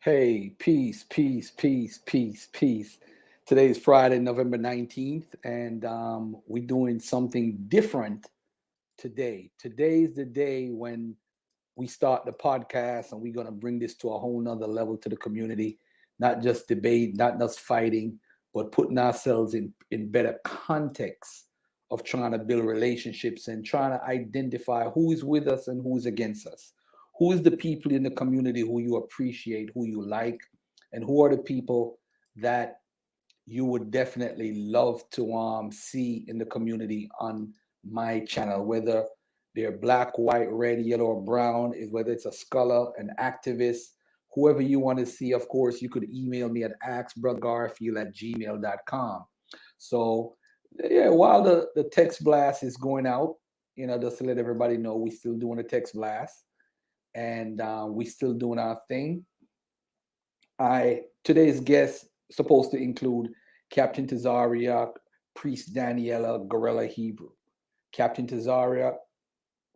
Hey, peace, peace, peace, peace, peace. Today is Friday, November 19th, and we're doing something different today. Today is the day when we start the podcast, and we're going to bring this to a whole nother level to the community. Not just debate, not just fighting, but putting ourselves in better context of trying to build relationships and trying to identify who is with us and who is against us. Who is the people in the community who you appreciate, who you like, and who are the people that you would definitely love to see in the community on my channel, whether they're black, white, red, yellow, or brown, is whether it's a scholar, an activist, whoever you want to see. Of course, you could email me at axbrothergarfield@gmail.com. So yeah, while the text blast is going out, just to let everybody know, we still doing a text blast, and we still doing our thing. Today's guest supposed to include Captain Tazaria, Priest Danyaahla, Guerilla Hebrew. Captain Tazaria,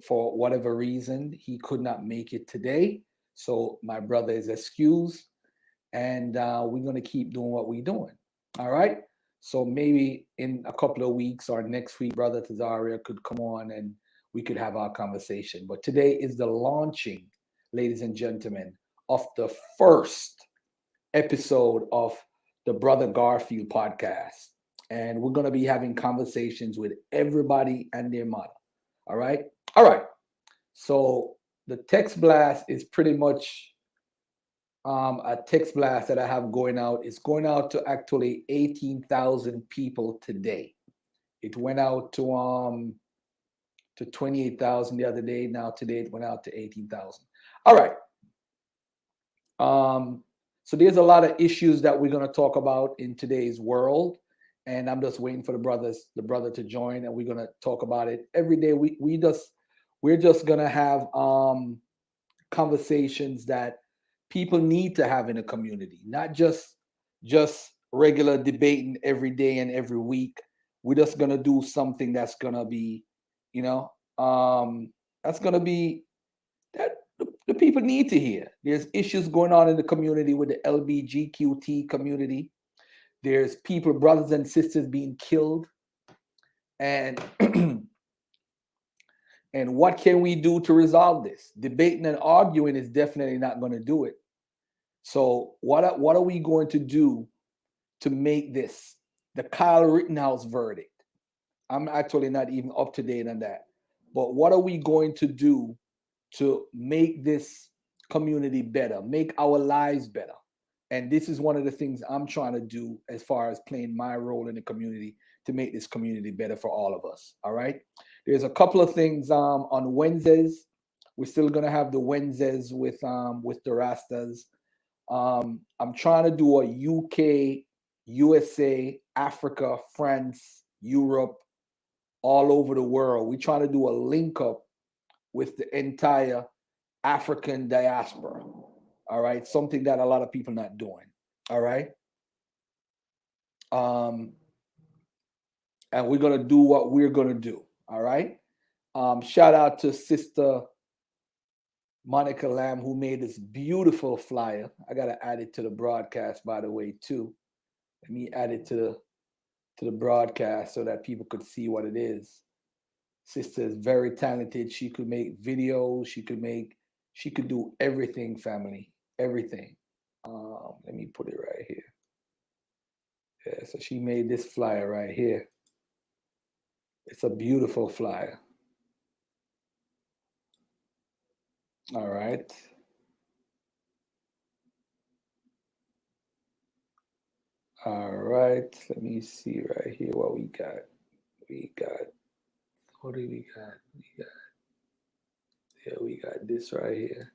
for whatever reason, he could not make it today. So my brother is excused, and we're going to keep doing what we're doing. All right. So maybe in a couple of weeks or next week, Brother Tazaria could come on and we could have our conversation. But today is the launching, ladies and gentlemen, of the first episode of the Brother Garfield podcast. And we're going to be having conversations with everybody and their mother. All right. All right. So the text blast is pretty much a text blast that I have going out. It's going out to actually 18,000 people today. It went out to 28,000 the other day. Now today it went out to 18,000. All right. So there's a lot of issues that we're going to talk about in today's world, and I'm just waiting for the brother to join, and we're going to talk about it every day. We're just going to have conversations that people need to have in a community, not just regular debating every day and every week. We're just going to do something that's going to be, you know, that's going to be that the people need to hear. There's issues going on in the community with the LBGQT community. There's people, brothers and sisters, being killed, and and what can we do to resolve this? Debating and arguing is definitely not going to do it. So what are we going to do to make this the Kyle Rittenhouse verdict? I'm actually not even up to date on that. But what are we going to do to make this community better, make our lives better? And this is one of the things I'm trying to do as far as playing my role in the community to make this community better for all of us. All right. There's a couple of things on Wednesdays. We're still gonna have the Wednesdays with the Rastas. I'm trying to do a UK, USA, Africa, France, Europe, all over the world. We're trying to do a link up with the entire African diaspora. All right. Something that a lot of people not doing. All right. Um, and we're gonna do what we're gonna do. All right. Shout out to Sister Monica Lamb, who made this beautiful flyer. I gotta add it to the broadcast, by the way, too. Let me add it to the broadcast so that people could see what it is. Sister is very talented. She could make videos. She could do everything, family, everything. Let me put it right here. Yeah, so she made this flyer right here. It's a beautiful flyer. All right. All right. Let me see right here what we got. We got, what do we got? Yeah, we got this right here.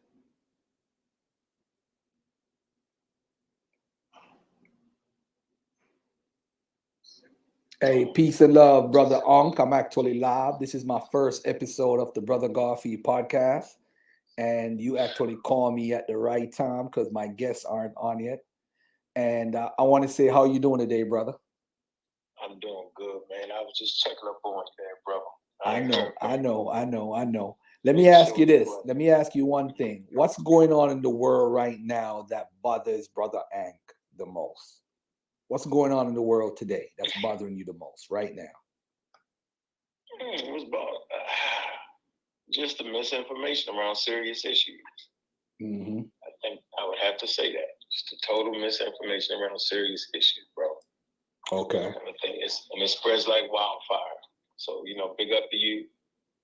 Hey, peace and love, brother Onk. I'm actually live. This is my first episode of the Brother Garfield podcast, and you actually call me at the right time because my guests aren't on yet. And I want to say, how you doing today, brother? I'm doing good, man. I was just checking up on you there, brother. I know, I know, I know, I know. Let me make ask you sure this. you Let me ask you one thing. What's going on in the world right now that bothers Brother Ank the most? What's going on in the world today that's bothering you the most right now? what's about just the misinformation around serious issues. Hmm. I think I would have to say that. Just the total misinformation around serious issues, bro. Okay. And it spreads like wildfire. So, big up to you.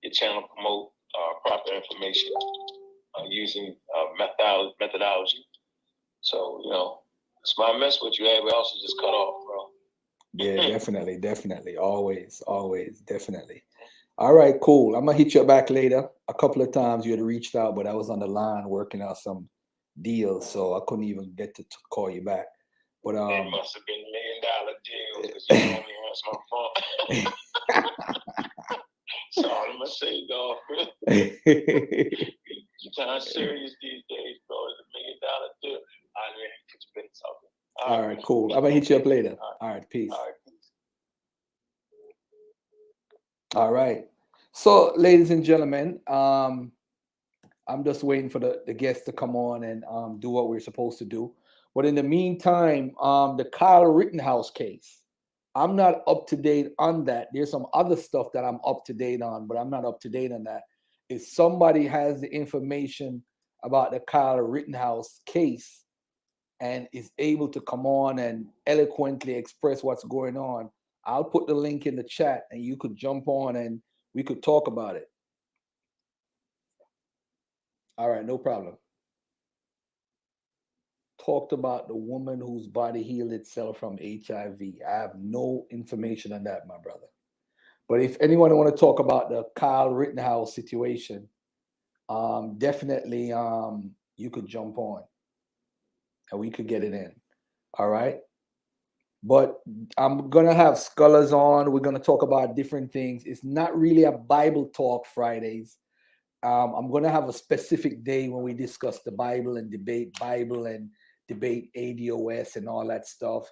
Your channel promote proper information using methodology. So, it's my mess with you. Everybody else is just cut off, bro. Yeah, definitely, definitely. Always, always, definitely. All right, cool. I'm gonna hit you back later. A couple of times you had reached out, but I was on the line working out some deals, so I couldn't even get to call you back. But It must have been $1 million deals because you don't even answer my phone. So I'm gonna say, dog. You kind of serious these days, bro. It's $1 million deal. I mean, put your business out there. All right, cool. I'm gonna hit you up later. All right, peace. All right. All right. So, ladies and gentlemen, I'm just waiting for the guests to come on and do what we're supposed to do. But in the meantime, the Kyle Rittenhouse case, I'm not up to date on that. There's some other stuff that I'm up to date on, but I'm not up to date on that. If somebody has the information about the Kyle Rittenhouse case and is able to come on and eloquently express what's going on, I'll put the link in the chat and you could jump on and we could talk about it. All right, no problem. Talked about the woman whose body healed itself from HIV. I have no information on that, my brother. But if anyone want to talk about the Kyle Rittenhouse situation, definitely you could jump on and we could get it in. All right. But I'm gonna have scholars on. We're gonna talk about different things. It's not really a Bible talk Fridays. I'm gonna have a specific day when we discuss the Bible and debate ADOS and all that stuff.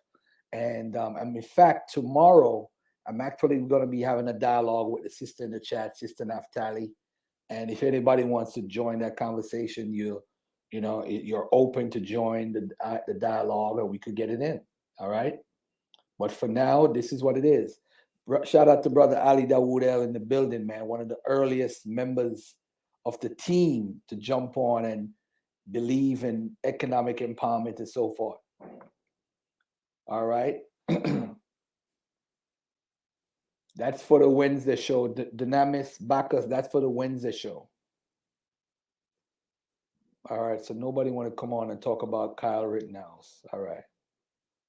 And in fact, tomorrow I'm actually gonna be having a dialogue with the sister in the chat, Sister Naftali. And if anybody wants to join that conversation, you're open to join the dialogue, and we could get it in. All right. But for now, this is what it is. Shout out to brother Ali Dawood in the building, man. One of the earliest members of the team to jump on and believe in economic empowerment and so forth. All right. That's for the Wednesday show. Dynamis Bacchus, that's for the Wednesday show. All right. So nobody want to come on and talk about Kyle Rittenhouse. All right.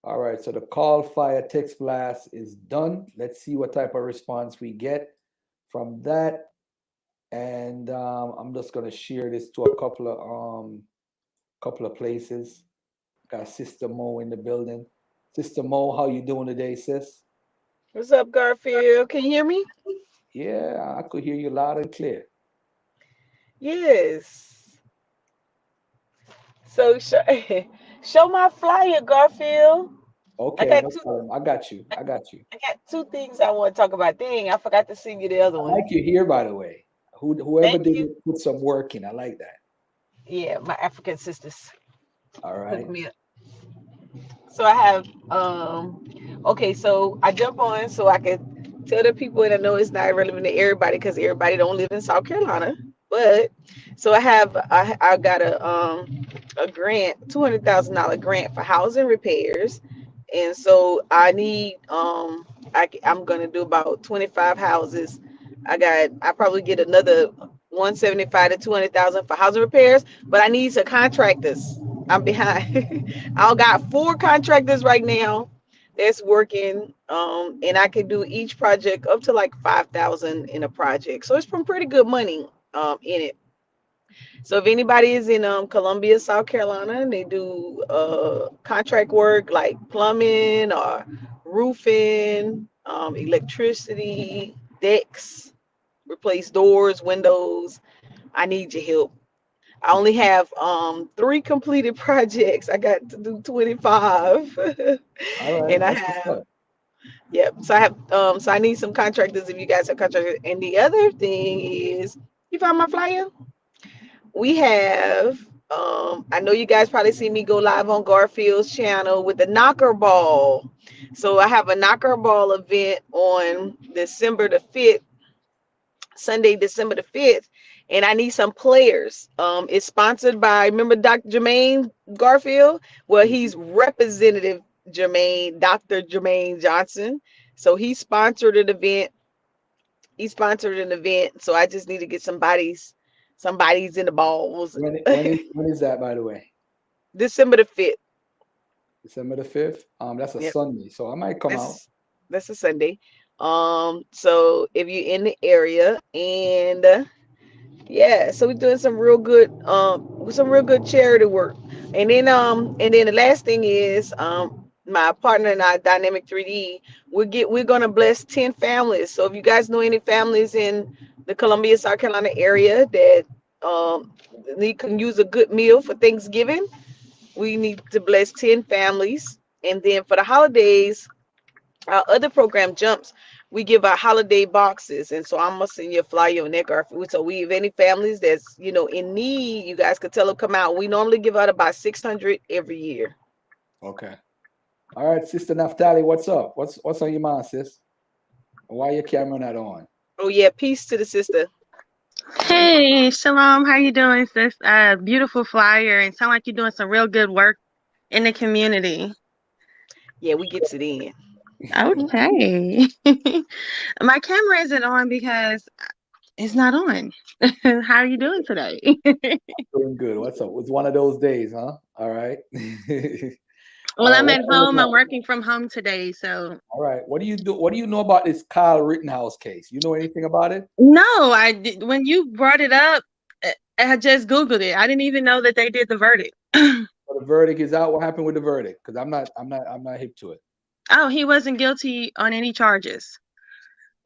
All right, so the call, fire, text blast is done. Let's see what type of response we get from that. And I'm just gonna share this to a couple of places. Got Sister Mo in the building. Sister Mo, how you doing today, sis? What's up, Garfield? Can you hear me? Yeah, I could hear you loud and clear. Yes. So show my flyer, Garfield. I Okay, got no two. problem. I got you. I got you. I got two things I want to talk about. Dang, I forgot to send you the other I one. like you here, by the way. Whoever Thank did you. it put some work in. I like that. Yeah, my African sisters All hooked right. me up. So I have okay, so I jump on so I can tell the people, and I know it's not relevant to everybody because everybody don't live in South Carolina. But so I got a grant, $200,000 grant for housing repairs, and so I need I'm gonna do about 25 houses. I probably get another 175 to 200,000 for housing repairs, but I need some contractors. I'm behind. I got four contractors right now that's working, and I can do each project up to like 5,000 in a project. So it's from pretty good money in it. So if anybody is in Columbia, South Carolina, and they do contract work like plumbing or roofing, electricity, decks, replace doors, windows, I need your help. I only have three completed projects. I got to do 25. All right. And I That's what's have, up. yep. So I have so I need some contractors if you guys have contractors. And the other thing is You found my flyer? We have I know you guys probably see me go live on Garfield's channel with the knocker ball. So I have a knocker ball event on December the 5th, Sunday, December the 5th, and I need some players. It's sponsored by, remember Dr. Jermaine Garfield? Well, he's Representative Jermaine, Dr. Jermaine Johnson. So he sponsored an event. So I just need to get somebody's in the balls. When is that, by the way? December the 5th. December the 5th. That's a Yep. Sunday, so I might come out. That's a Sunday. So if you're in the area, and yeah, so we're doing some real good charity work. And then the last thing is my partner and I, Dynamic 3D, we're gonna bless 10 families. So if you guys know any families in the Columbia, South Carolina area that they can use a good meal for Thanksgiving, we need to bless 10 families. And then for the holidays, our other program Jumps, we give out holiday boxes, and so I'm gonna send you a flyer on that, Garfield. So if any families that's in need, you guys could tell them come out. We normally give out about 600 every year. Okay. All right, Sister Naftali, what's up? What's on your mind, sis? Why your camera not on? Oh yeah, peace to the sister. Hey, Shalom. How you doing, sis? Beautiful flyer, and sound like you're doing some real good work in the community. Yeah, we get it in. Okay. My camera isn't on because it's not on. How are you doing today? Doing good. What's up? It's one of those days, huh? All right. Well, I'm at home. I'm working from home today, so. All right. What do you do? What do you know about this Kyle Rittenhouse case? You know anything about it? No, I did. When you brought it up, I just Googled it. I didn't even know that they did the verdict. So the verdict is out. What happened with the verdict? Because I'm not hip to it. Oh, he wasn't guilty on any charges.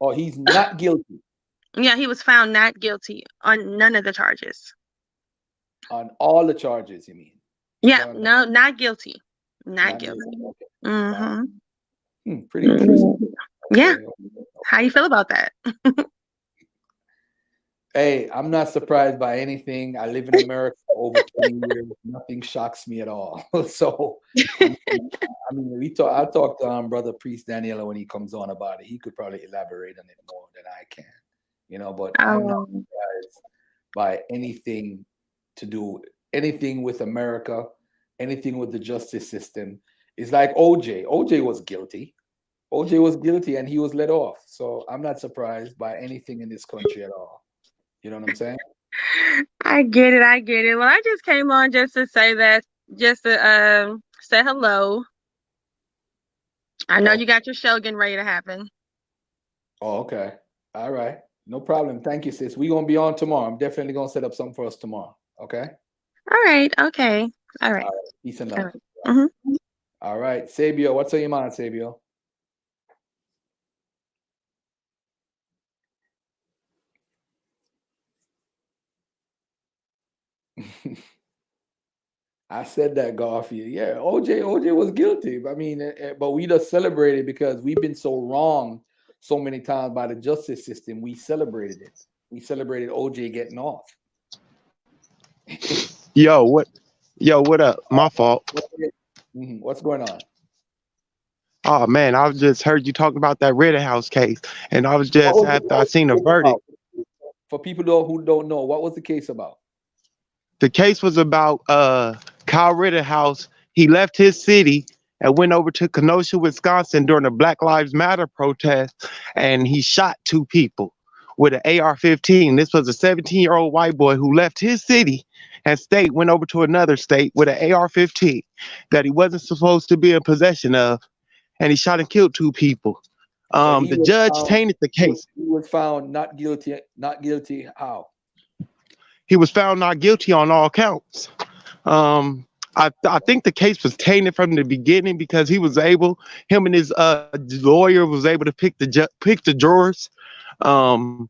Oh, he's not guilty. Yeah, he was found not guilty on none of the charges. On all the charges, you mean? Yeah, no, not guilty. Not guilty. Okay. Mm-hmm. Pretty interesting. Yeah. Okay. How you feel about that? Hey, I'm not surprised by anything. I live in America for over 20 years. Nothing shocks me at all. So, I mean, I talked to Brother Priest Danyaahla when he comes on about it. He could probably elaborate on it more than I can, but I'm not surprised by anything to do, anything with America, anything with the justice system. It's like OJ. OJ was guilty. OJ was guilty and he was let off. So I'm not surprised by anything in this country at all. You know what I'm saying? I get it. Well, I just came on just to say that, just to say hello. I know you got your show getting ready to happen. Oh, okay. All right. No problem. Thank you, sis. We're going to be on tomorrow. I'm definitely going to set up something for us tomorrow. Okay? All right. Okay. All right. Peace and love. All right. Mm-hmm. All right. Sabio, what's on your mind, Sabio? I said that, Garfield. Yeah, OJ was guilty. I mean, but we just celebrated because we've been so wrong so many times by the justice system. We celebrated it. We celebrated OJ getting off. Yo, what up? My fault. What's going on? Oh man, I just heard you talking about that Rittenhouse case, and I was just after I seen the verdict. For people who don't know, what was the case about? The case was about Kyle Rittenhouse. He left his city and went over to Kenosha, Wisconsin during the Black Lives Matter protest, and he shot 2 people with an AR-15. This was a 17-year-old white boy who left his city and went over to another state with an AR-15 that he wasn't supposed to be in possession of, and he shot and killed 2 people. The judge tainted the case. He was found not guilty. Not guilty. How? He was found not guilty on all counts. I think the case was tainted from the beginning because him and his lawyer was able to pick the jurors. Senator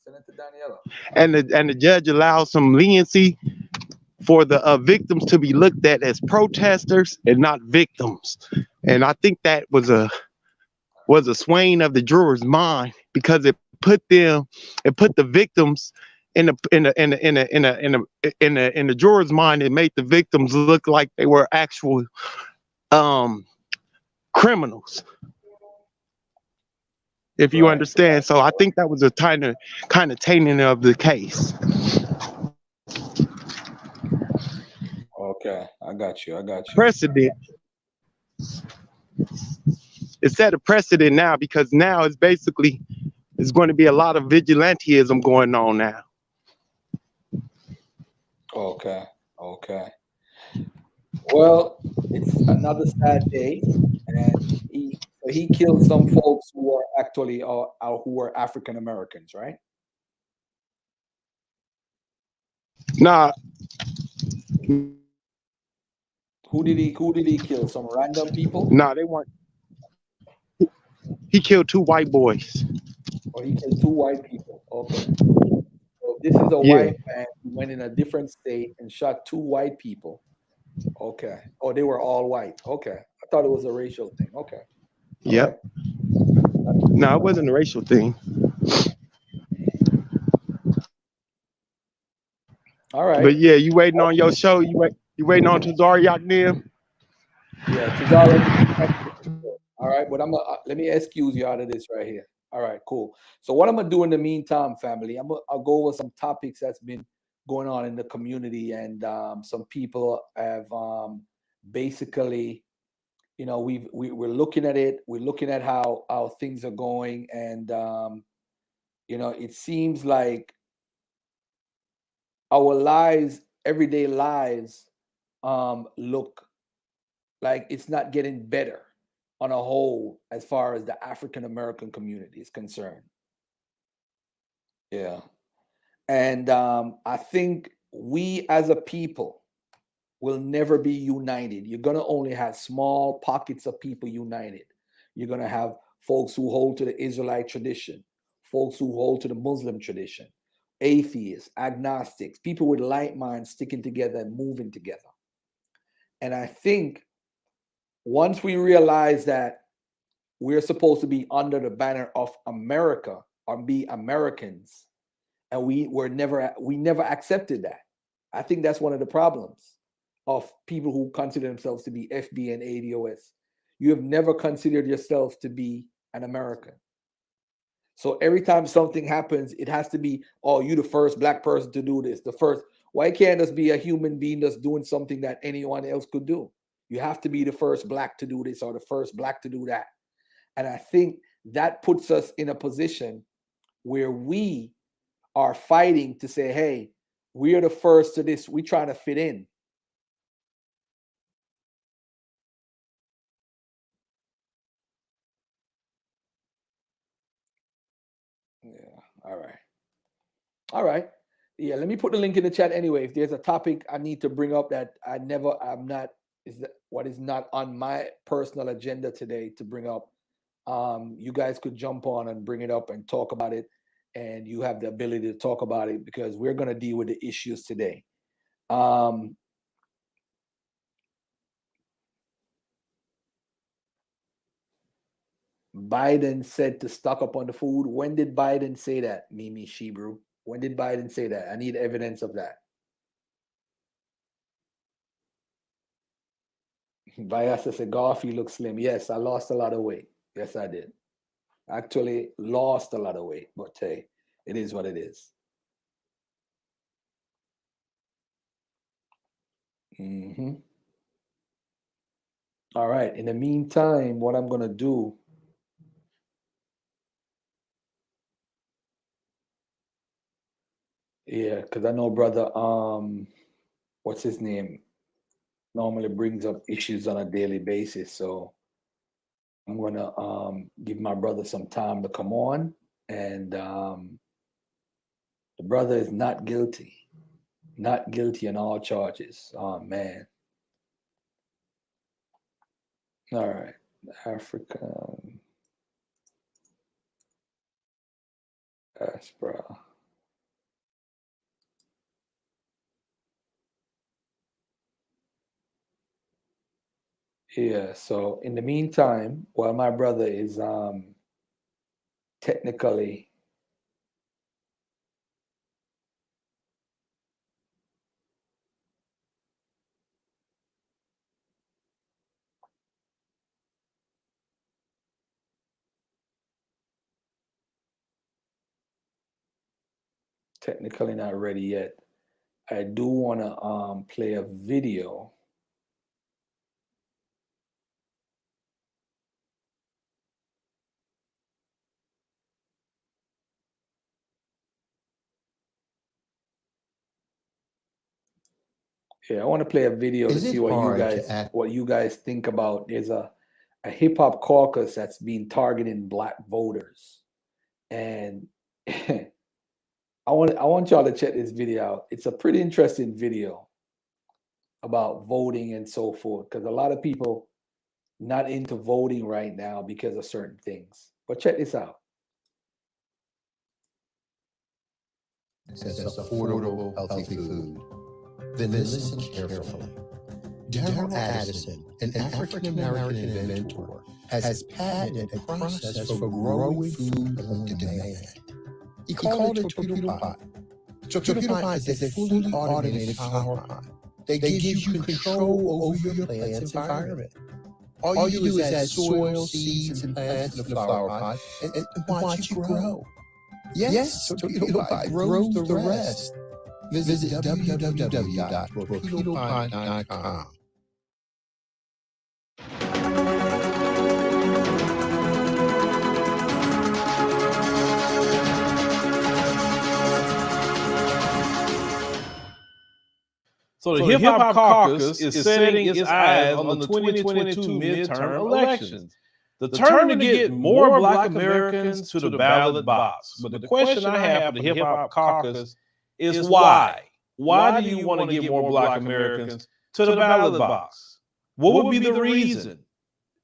Danyaahla. And the judge allowed some leniency for the victims to be looked at as protesters and not victims. And I think that was a swaying of the jurors' mind because it put the victims in the juror's mind, it made the victims look like they were actual um criminals, if you Right. understand. So I think that was a kind of tainting of the case. Okay. I got you. I got you. Precedent. It set a precedent now, because now it's basically it's going to be a lot of vigilantism going on now. Okay. Okay. Well, it's another sad day, and he killed some folks who are actually who are African Americans, right? Nah, Who did he kill? Some random people? nah, they weren't. He killed two white boys. Or he killed two white people? Okay. So this is a Yeah. white man who went in a different state and shot two white people. Okay. Oh, they were all white. Okay. I thought it was a racial thing. Okay. All right. Yep. No, it wasn't a racial thing. All right. But yeah, you waiting on your show? You waiting on Tazariak Nim? Yeah, Tazara. All right, but let me excuse you out of this right here. All right, cool. So what I'm gonna do in the meantime, family, I'll go over some topics that's been going on in the community, and some people have basically, we're looking at it. We're looking at how things are going, and it seems like our lives, everyday lives, look like it's not getting better on a whole as far as the African American community is concerned. Yeah. And I think we as a people will never be united. You're going to only have small pockets of people united. You're going to have folks who hold to the Israelite tradition, folks who hold to the Muslim tradition, atheists, agnostics, people with like minds sticking together and moving together. And I think once we realize that we're supposed to be under the banner of America or be Americans, and we never accepted that. I think that's one of the problems of people who consider themselves to be FB and ADOS. You have never considered yourself to be an American. So every time something happens, it has to be, oh, you the first black person to do this. The first. Why can't this be a human being that's doing something that anyone else could do? You have to be the first black to do this or the first black to do that. And I think that puts us in a position where we are fighting to say, hey, we are the first to this. We're trying to fit in. Yeah. All right. All right. Yeah. Let me put the link in the chat anyway. If there's a topic I need to bring up that I'm not, is that what is not on my personal agenda today to bring up, you guys could jump on and bring it up and talk about it. And you have the ability to talk about it because we're going to deal with the issues today. Biden said to stock up on the food. When did Biden say that, Mimi Shebrew? When did Biden say that? I need evidence of that. Vyasa said, Garfield looks slim. Yes, I lost a lot of weight. Yes, I did. Actually, lost a lot of weight, but hey, it is what it is. Mm-hmm. All right. In the meantime, what I'm going to do, yeah, because I know brother, what's his name, normally brings up issues on a daily basis. So I'm going to give my brother some time to come on. And the brother is not guilty on all charges. Oh, man. All right. African diaspora. Yeah. So in the meantime, while my brother is technically technically not ready yet. I do want to play a video. Yeah, I want to play a video to see what you guys think about. There's a hip hop caucus that's been targeting black voters, and I want y'all to check this video out. It's a pretty interesting video about voting and so forth, because a lot of people not into voting right now because of certain things. But check this out. Access affordable, healthy food. Then listen carefully. Daryl Addison, an African-American inventor, has patented a process for growing food on demand. He called it torpedo pot. Torpedo pot is a fully automated flower pot that gives you control over your plant's environment. All you do is add soil, seeds, and plants to the flower pot and watch it grow. Yes, torpedo pot grows the rest. Visit www.torpedopot.com. So the Hip Hop Caucus is setting its eyes on the 2022 midterm elections. The term to get more Black Americans to the ballot box. But the question I have for the Hip Hop Caucus is why? Why do you want to get more Black Americans to the ballot box? What would be the reason?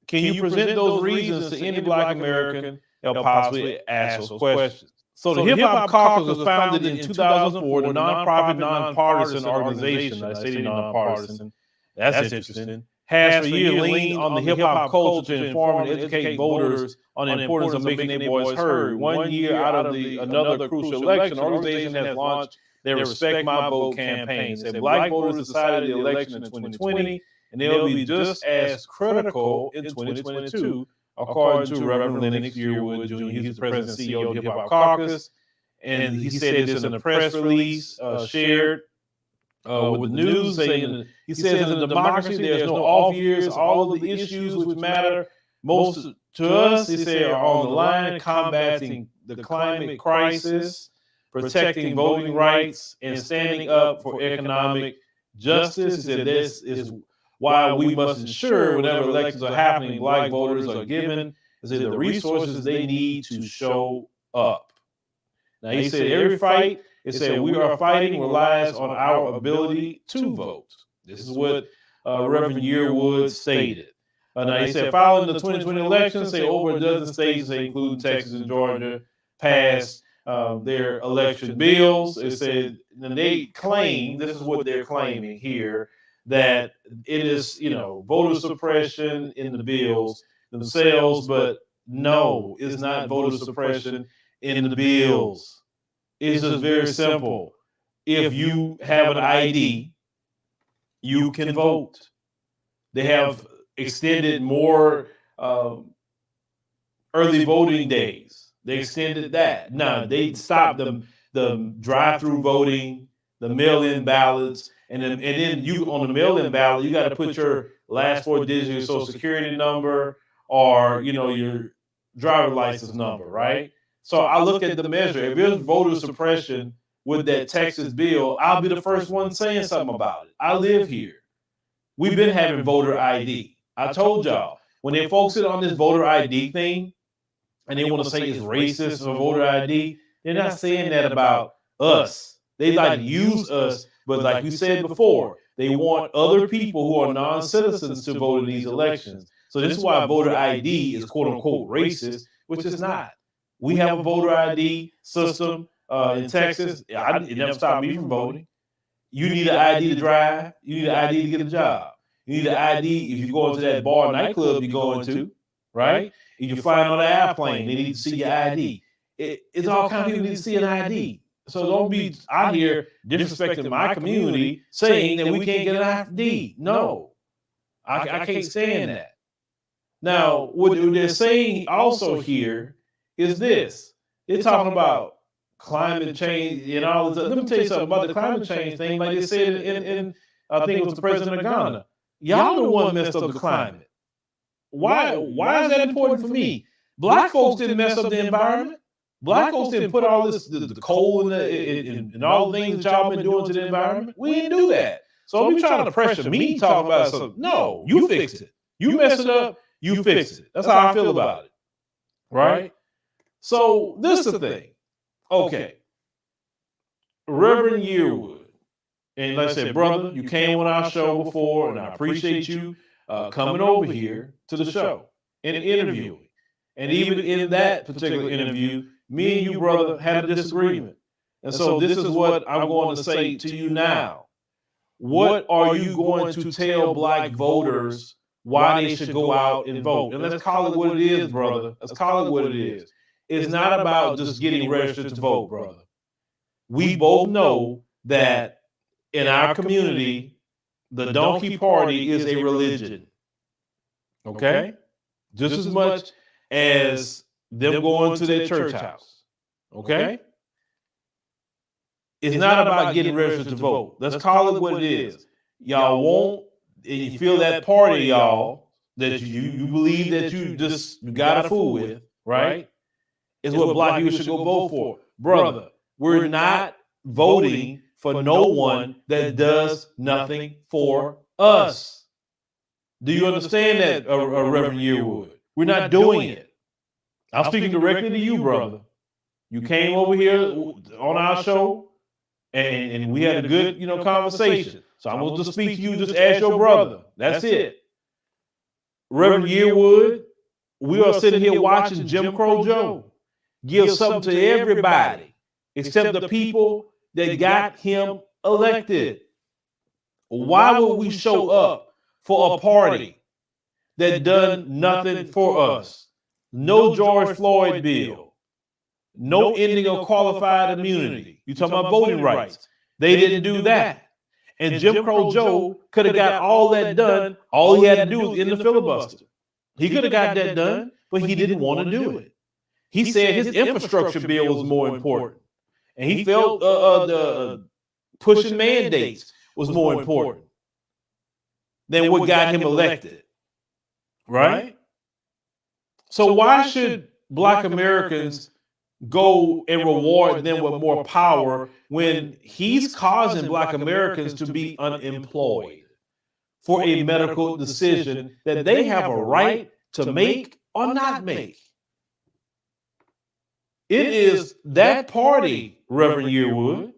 Can you present those reasons to any Black American that'll possibly ask those questions? So the Hip Hop Caucus was founded in 2004, the nonprofit, nonpartisan organization. I say nonpartisan. That's interesting. Has for years leaned on the hip hop culture to inform and educate voters on the importance of making their voice heard. 1 year out of another crucial election, the organization has launched their Respect My Vote campaign. Say Black voters decided the election in 2020, and they'll be just as critical in 2022, according to Reverend Lennox Yearwood Jr. He's the president and CEO of the Hip Hop Caucus, and he said this in a press release shared with the news, saying, he says, in a democracy, there's no off years. All of the issues which matter most to us, he said, are on the line: combating the climate crisis, protecting voting rights, and standing up for economic justice. He said, this is why we must ensure whenever elections are happening, Black voters are given the resources they need to show up. Now, he said, every fight, it said, we are fighting relies on our ability to vote. This is what Reverend Yearwood stated. Now, he said, following the 2020 elections, say over a dozen states, they include Texas and Georgia, passed their election bills. It said, and they claim, this is what they're claiming here, that it is, voter suppression in the bills themselves, but no, it's not voter suppression in the bills. It's just very simple. If you have an ID, you can vote. They have extended more early voting days. They extended that. Now, they stopped the drive-through voting, the mail-in ballots, and then you on the mail-in ballot, you got to put your last 4 digits of your social security number or your driver's license number, right? So I look at the measure. If there's voter suppression with that Texas bill, I'll be the first one saying something about it. I live here. We've been having voter ID. I told y'all, when they focus on this voter ID thing, and they want to say it's racist for voter ID, they're not saying that about us. They like to use us, but like you said before, they want other people who are non-citizens to vote in these elections. So this is why voter ID is quote unquote racist, which is not. We have a voter ID system in Texas. It never stopped me from voting. You need an ID to drive. You need an ID to get a job. You need an ID if you go into that bar or nightclub you're going to, right? If you're flying on an airplane, they need to see your ID. It's all kinds of people need to see an ID. So don't be out here disrespecting my community saying that we can't get an ID. No, I can't stand that. Now, what they're saying also here is this. They're talking about climate change and all this. Let me tell you something about the climate change thing. Like they said in I think it was the president of Ghana. Y'all the one messed up the climate. Why is that important for me? Black folks didn't mess up the environment. Black folks didn't put all this the coal and all the things that y'all been doing to the environment. We didn't do that. So don't be trying to pressure me talking about something. No, you fixed it. You messed it up, you fixed it. That's how I feel about it. Right? So this is the thing. Okay. Reverend Yearwood. And like I said, brother, you came on our show before, and I appreciate you coming over here to the show and interviewing. And even in that particular interview, me and you, brother, had a disagreement. And so this is what I'm going to say to you now. What are you going to tell black voters why they should go out and vote? And let's call it what it is, brother. Let's call it what it is. It's not about just getting registered to vote, brother. We both know that in our community, the donkey party is a religion. Okay? Just as much as them going to their church house. Okay? It's not about getting registered to vote. Let's call it what it is. Y'all won't, and you feel that party, y'all, that you believe that you got a fool with, right? Is what black people should go vote for. Brother, we're not voting for no one that does nothing for us. Do you understand that, Reverend Yearwood? We're not doing it. I'm speaking directly to you, brother. You came over here on our show, and we had a good, conversation. So I'm going to just speak to you just as your brother. That's it. Reverend Yearwood, we are sitting here watching Jim Crow Joe give something to everybody except the people that got him elected. Why would we show up for a party that done nothing for us? No George Floyd bill. No ending of qualified immunity. You talking about voting rights. They didn't do that. And Jim Crow Joe could have got all that done. All he had to do was end the filibuster. He could have got that done, but he didn't want to do it. He said his infrastructure bill was more important. And he felt the pushing mandates was more important than what got him elected. Right? So why should black Americans go and reward them with more power when he's causing black Americans to be unemployed for a medical decision that they have a right to make or not make? It is that party, Reverend Yearwood,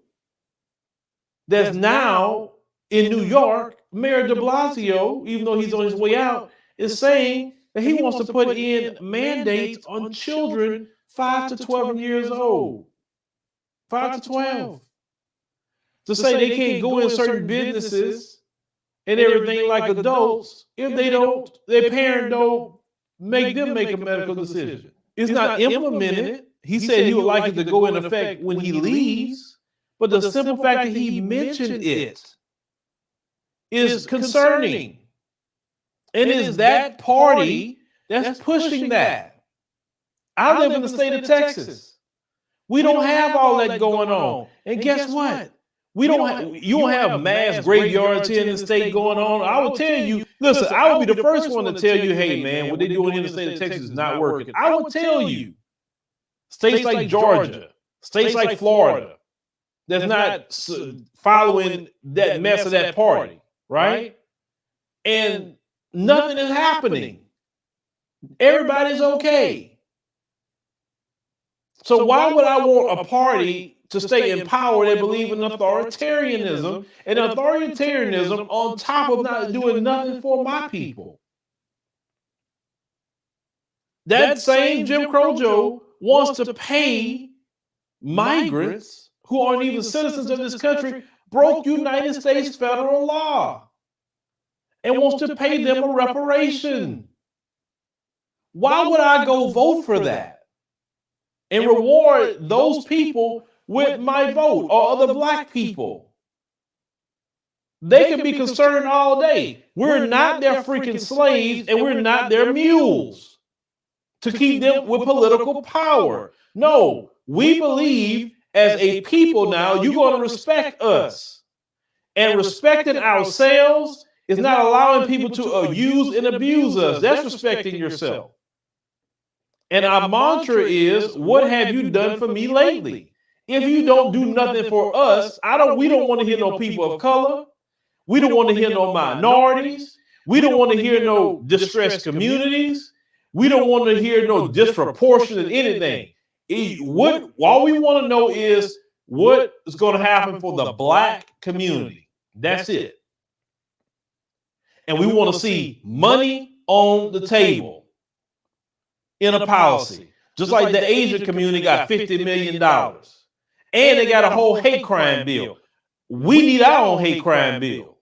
that's now in New York. Mayor de Blasio, even though he's on his way out, is saying that he wants to put in mandates on children 5 to 12 years old. 5 to 12. To say they can't go in certain businesses and everything like adults if their parent don't make them make a medical decision. It's not implemented. He said he would like it to go in effect when he leaves, but the simple fact that he mentioned it is concerning. And it is that party that's pushing that. I live in the state of Texas. We don't have all that going on. And guess what? You don't have mass graveyards here in the state going on. I will tell you, listen, I will be the first one to tell you, hey man, what they're doing in the state of Texas is not working. I will tell you, states like Georgia, states like Florida, that's not following that mess of that party, right? And nothing is happening. Everybody's okay. So why would I want a party to stay in power that believe in authoritarianism on top of not doing nothing for my people? That same Jim Crow Joe wants to pay migrants who aren't even citizens of this country, broke United States federal law, and wants to pay them a reparation. Why would I go vote for that and reward those people with my vote or other black people? They can be concerned all day. We're not their freaking slaves and we're not their mules to keep them with political power. No, we believe as a people now, you're going to respect us. And respecting ourselves is not allowing people to use and abuse us. That's respecting yourself. And our mantra is, what have you done for me lately? If you don't do nothing for us, we don't want to hear no people of color. We don't want to hear no minorities. We don't want to hear no distressed communities. We don't want to hear no disproportionate anything. All we want to know is what is going to happen for the Black community. That's it. And we want to see money on the table in a policy. Just like the Asian community got $50 million. And they got a whole hate crime bill. We need our own hate crime bill.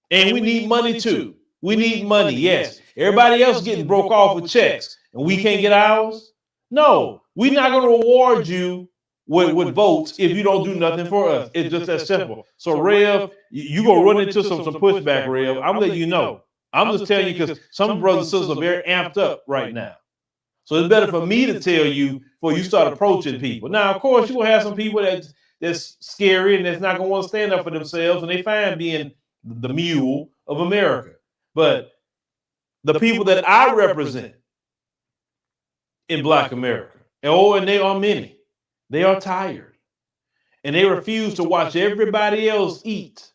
And we need money too. We need money, yes. Everybody else getting broke off with checks and we can't get ours? No, we're not going to reward you with votes if you don't do nothing for us. It's just that simple. So, Rev, you're going to run into some pushback, Rev. I'm letting you know. I'm just telling you because some brothers and sisters are very amped up right now. So it's better for me to tell you before you start approaching people. Now, of course, you will have some people that's scary and that's not going to want to stand up for themselves, and they fine being the mule of America. But the people that I represent in Black America, and they are many, they are tired. And they refuse to watch everybody else eat,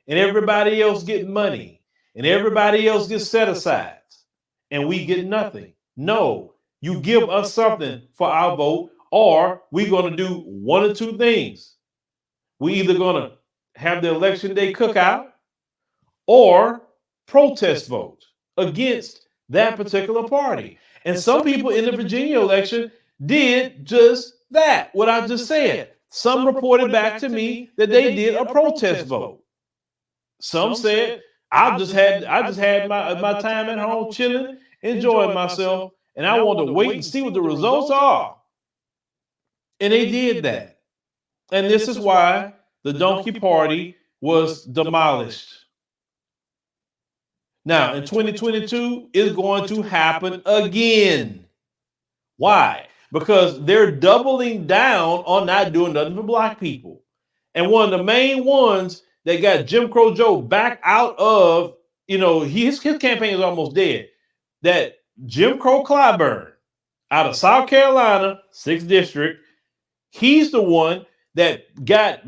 and everybody else get money, and everybody else get set-asides, and we get nothing. No, you give us something for our vote, or we're going to do one or two things. We either going to have the election day cookout or protest vote against that particular party. And some people in the Virginia election did just that, what I just said. Some reported back to me that they did a protest vote. Some said, I just had my time at home chilling, enjoying myself, and I want to wait and see what the results are. And they did that. And this is why the Donkey Party was demolished. Now, in 2022, it's going to happen again. Why? Because they're doubling down on not doing nothing for Black people. And one of the main ones that got Jim Crow Joe back out of, his campaign is almost dead. That Jim Crow Clyburn out of South Carolina, 6th District, he's the one that got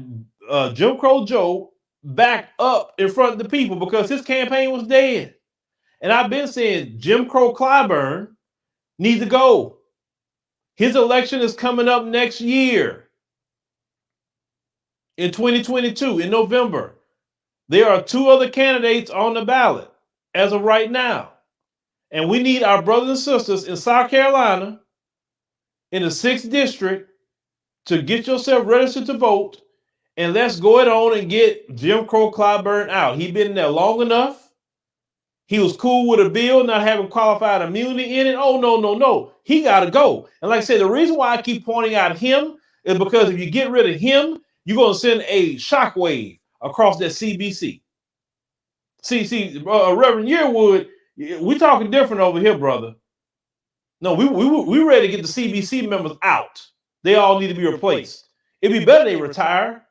Jim Crow Joe back up in front of the people because his campaign was dead. And I've been saying Jim Crow Clyburn needs to go. His election is coming up next year. In 2022, in November. There are 2 other candidates on the ballot as of right now. And we need our brothers and sisters in South Carolina, in the 6th District, to get yourself registered to vote. And let's go it on and get Jim Crow Clyburn out. He's been there long enough. He was cool with a bill not having qualified immunity in it. Oh, no. He got to go. And like I said, the reason why I keep pointing out him is because if you get rid of him, you're going to send a shockwave across that CBC. See, Reverend Yearwood, we talking different over here, brother. No, we ready to get the CBC members out. They all need to be replaced. It'd be better they retire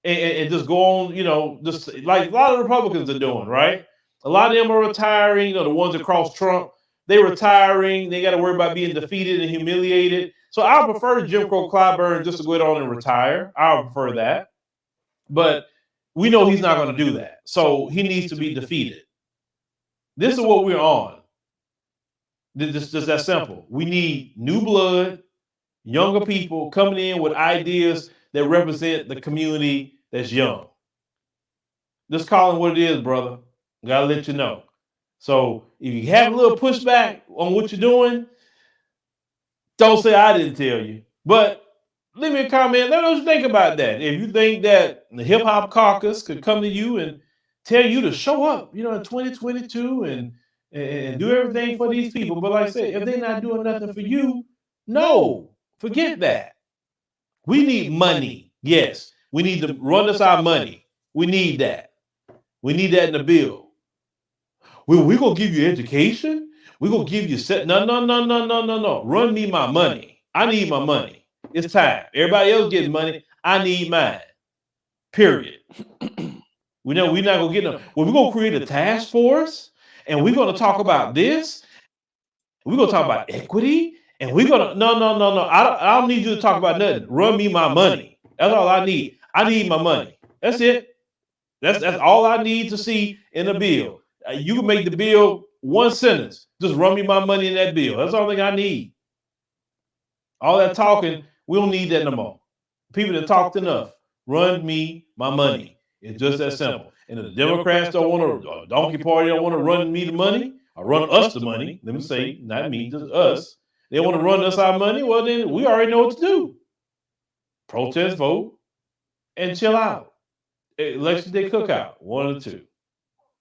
and just go on, just like a lot of Republicans are doing, right? A lot of them are retiring, the ones that cross Trump, they're retiring. They got to worry about being defeated and humiliated. So I prefer Jim Crow Clyburn just to go on and retire. I prefer that. But we know he's not going to do that. So he needs to be defeated. This is what we're on. This is that simple. We need new blood, younger people coming in with ideas that represent the community that's young. Just call it what it is, brother. Gotta let you know. So if you have a little pushback on what you're doing, don't say I didn't tell you. But leave me a comment. Let us think about that. If you think that the Hip Hop Caucus could come to you and tell you to show up, in 2022 and do everything for these people. But like I said, if they're not doing nothing for you, no, forget that. We need money. Yes, we need to run us our money. We need that. We need that in the bill. We're going to give you education. We're going to give you No. Run me my money. I need my money. It's time. Everybody else getting money. I need mine. Period. We know we're not gonna get them. Well, we're gonna create a task force, and we're gonna talk about this. We're gonna talk about equity, and we're gonna no. I don't need you to talk about nothing. Run me my money. That's all I need. I need my money. That's it. That's all I need to see in a bill. You can make the bill one sentence. Just run me my money in that bill. That's all I need. All that talking, we don't need that no more. People that talked enough. Run me my money. It's just that simple. And if the Democrats don't want to, Donkey Party don't want to run me the money, or run us the money, let me say, not me, just us. They want to run us our money, well, then we already know what to do. Protest, vote, and chill out. Election day cookout, one or two.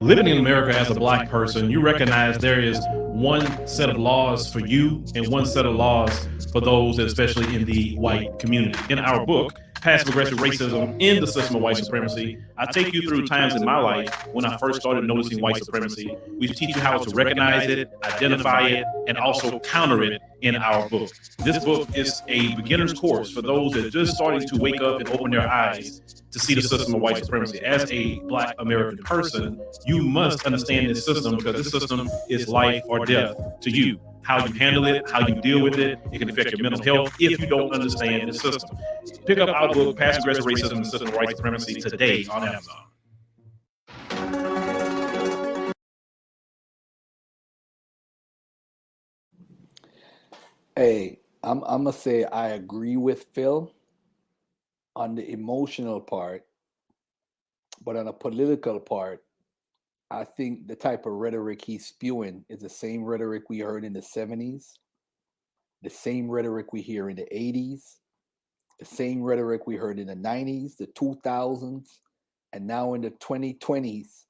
Living in America as a black person, you recognize there is one set of laws for you and one set of laws for those, especially in the white community. In our book, Passive Aggressive Racism in the System of White Supremacy, I take you through times in my life when I first started noticing white supremacy. We teach you how to recognize it, identify it, and also counter it in our book. This book is a beginner's course for those that are just starting to wake up and open their eyes to see the system of white supremacy. As a black American person, you must understand this system because this system is life or death to you. How you handle it, how you deal with it, it can affect your mental health if you don't understand the system. Pick up our book, Passive Aggressive Racism and the System of White Supremacy, today on Amazon. Hey, I'm gonna say I agree with Phil on the emotional part, but on a political part, I think the type of rhetoric he's spewing is the same rhetoric we heard in the 70s, the same rhetoric we hear in the 80s, the same rhetoric we heard in the 90s, the 2000s, and now in the 2020s,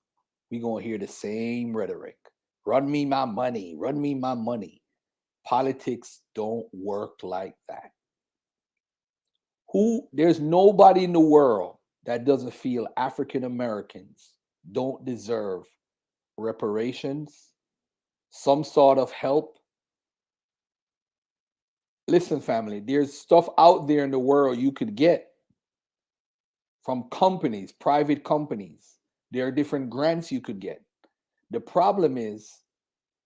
we're going to hear the same rhetoric. Run me my money, run me my money. Politics don't work like that. There's nobody in the world that doesn't feel African Americans don't deserve reparations, some sort of help. Listen, family, there's stuff out there in the world you could get from companies, private companies. There are different grants you could get. The problem is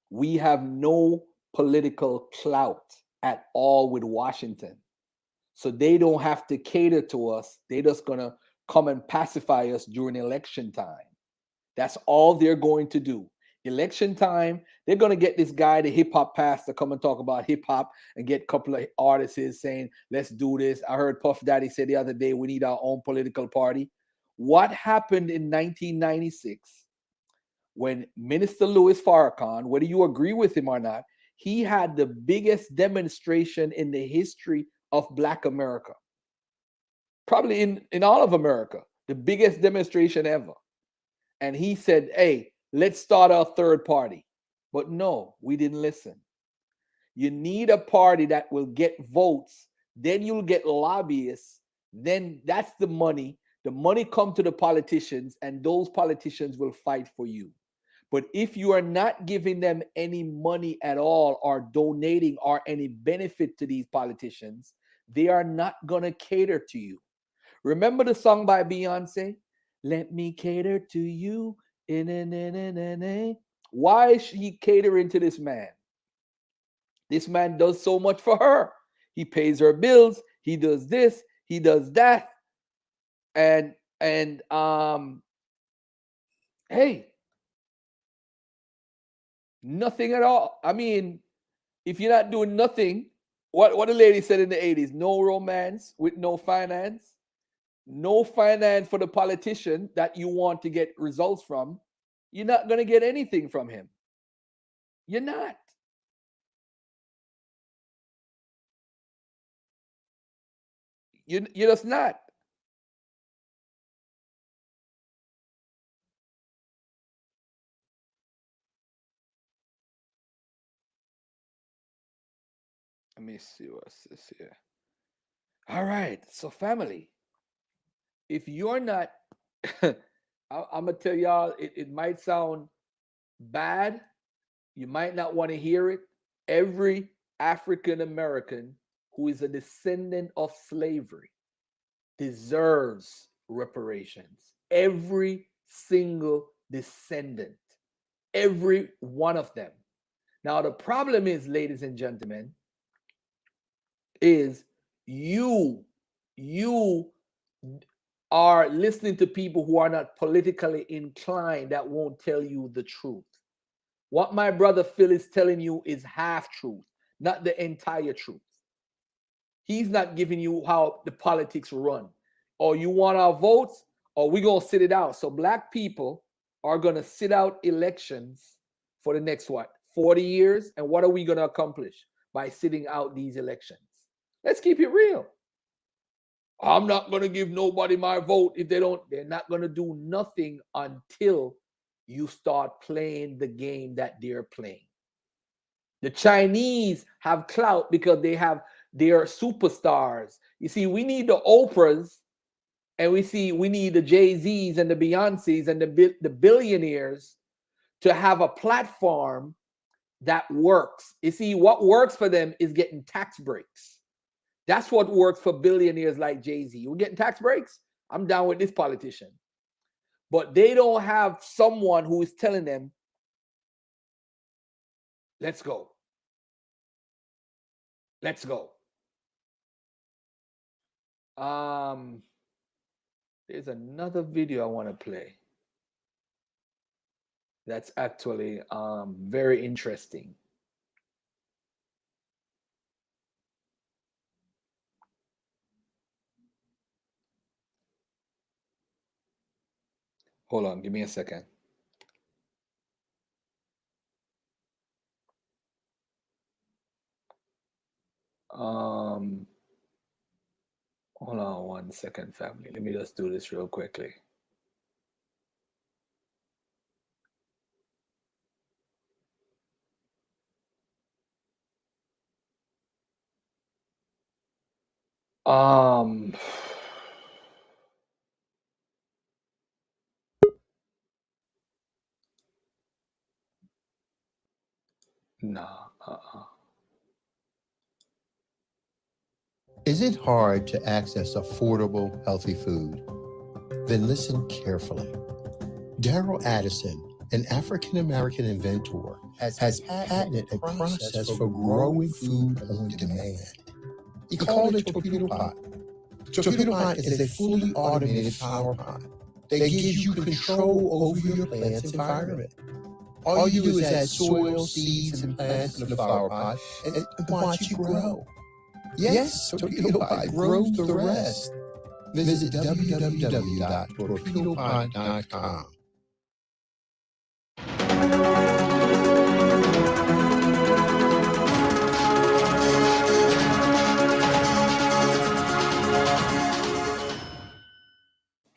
we have no political clout at all with Washington. So they don't have to cater to us. They're just going to come and pacify us during election time. That's all they're going to do. Election time, they're going to get this guy, the hip hop pastor, come and talk about hip hop and get a couple of artists saying, let's do this. I heard Puff Daddy say the other day, we need our own political party. What happened in 1996 when Minister Louis Farrakhan, whether you agree with him or not, he had the biggest demonstration in the history of Black America, probably in all of America, the biggest demonstration ever. And he said, hey, let's start our third party. But no, we didn't listen. You need a party that will get votes. Then you'll get lobbyists. Then that's the money. The money come to the politicians, and those politicians will fight for you. But if you are not giving them any money at all or donating or any benefit to these politicians, they are not going to cater to you. Remember the song by Beyonce? Let me cater to you. Why is she catering to this man? This man does so much for her. He pays her bills. He does this. He does that. And hey, nothing at all. I mean, if you're not doing nothing, what the lady said in the 80s, no romance with no finance. No finance for the politician that you want to get results from, you're not going to get anything from him. You're not. You're just not. Let me see what's this here. All right. So, family, if you're not, I'm going to tell y'all, it might sound bad. You might not want to hear it. Every African American who is a descendant of slavery deserves reparations. Every single descendant, every one of them. Now, the problem is, ladies and gentlemen, is you are listening to people who are not politically inclined that won't tell you the truth. What my brother Phil is telling you is half truth, not the entire truth. He's not giving you how the politics run. Or you want our votes, or we're going to sit it out. So black people are going to sit out elections for the next, 40 years? And what are we going to accomplish by sitting out these elections? Let's keep it real. I'm not going to give nobody my vote if they're not going to do nothing until you start playing the game that they're playing. The Chinese have clout because they have their superstars. You see, we need the Oprahs, and we need the Jay-Z's and the Beyoncé's and the billionaires to have a platform that works. You see, what works for them is getting tax breaks. That's what works for billionaires like Jay-Z. We're getting tax breaks. I'm down with this politician. But they don't have someone who is telling them, let's go. Let's go. There's another video I want to play that's actually very interesting. Hold on, give me a second. Hold on 1 second, family. Let me just do this real quickly. No. Is it hard to access affordable, healthy food? Then listen carefully. Daryl Addison, an African-American inventor, has patented a process for growing food on demand. He called it Torpedo Pot. Torpedo Pot is a fully automated flower pot that gives you control over your plant's environment. All you do is add soil, seeds, and plants in the flower pot and watch it grow. Yes, Torpedo Pot grows the rest. Visit www.torpedopot.com.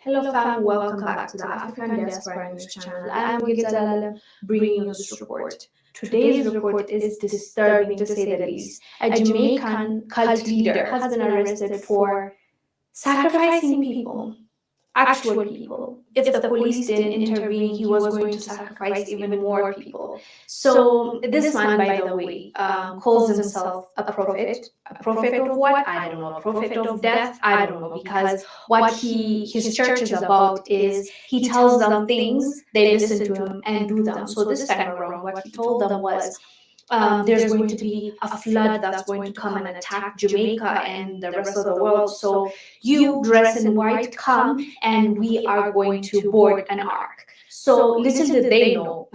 Hello fam, welcome back to the African Diaspora News Channel. I am Danyaahla bringing you this report. Today's report is disturbing to say the least. A Jamaican cult leader has been arrested for sacrificing people, actual people. If the police didn't intervene, he was going to sacrifice even more people. So this man, by the way, calls himself a prophet. A prophet of what? I don't know. A prophet of death? I don't know. Because what his church is about is he tells them things, they listen to him and do them. So this time around, what he told them was, there's going to be a flood that's going to come and attack Jamaica and the rest of the world. So you dress in white, come and we are going to board an ark. So little did they know,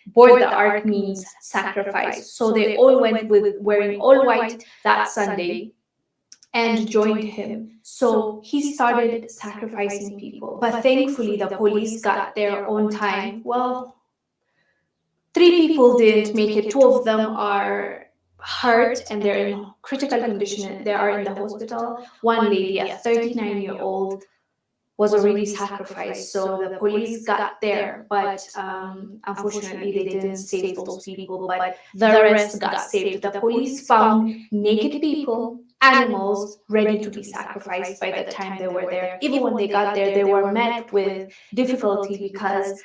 board the ark means sacrifice. So they all went with wearing all white that Sunday and joined him. So he started sacrificing people. But thankfully, the police got there on time. Well, 3 people didn't make it. 2 of them are hurt and they're in critical condition. They are in the hospital. 1 lady, a 39-year-old, was already sacrificed. So the police got there, but unfortunately they didn't save those people, but the rest got saved. The police found naked people, animals ready to be sacrificed by the time they were there. Even when they got there, they were met with difficulty because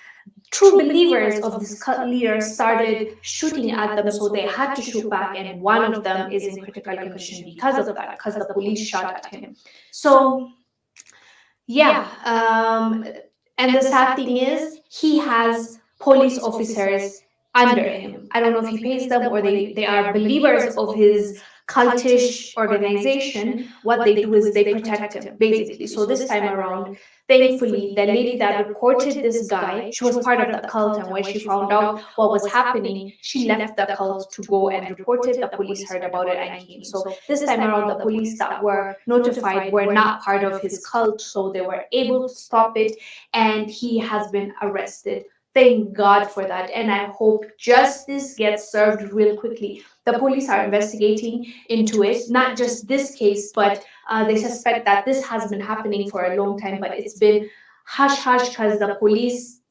true believers of this cult leader started shooting at them, so they had to shoot back, and one of them is in critical condition because of that, because the police shot at him. So Yeah. And the sad thing is, he has police officers under him. I don't know if he pays them or they are believers of his cultish organization. What they do is they protect him, basically. So this time around, thankfully, the lady that reported this guy, she was part of the cult, and when she found out what was happening, she left the cult to go and report it. The police heard about it and came. So this time around, the police that were notified were not part of his cult, so they were able to stop it, and he has been arrested. Thank God for that. And I hope justice gets served real quickly. The police are investigating into it, not just this case, but they suspect that this has been happening for a long time, but it's been hush hush because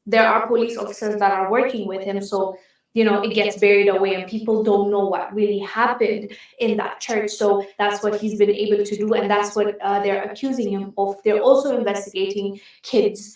there are police officers that are working with him. So, it gets buried away and people don't know what really happened in that church. So that's what he's been able to do. And that's what they're accusing him of. They're also investigating kids.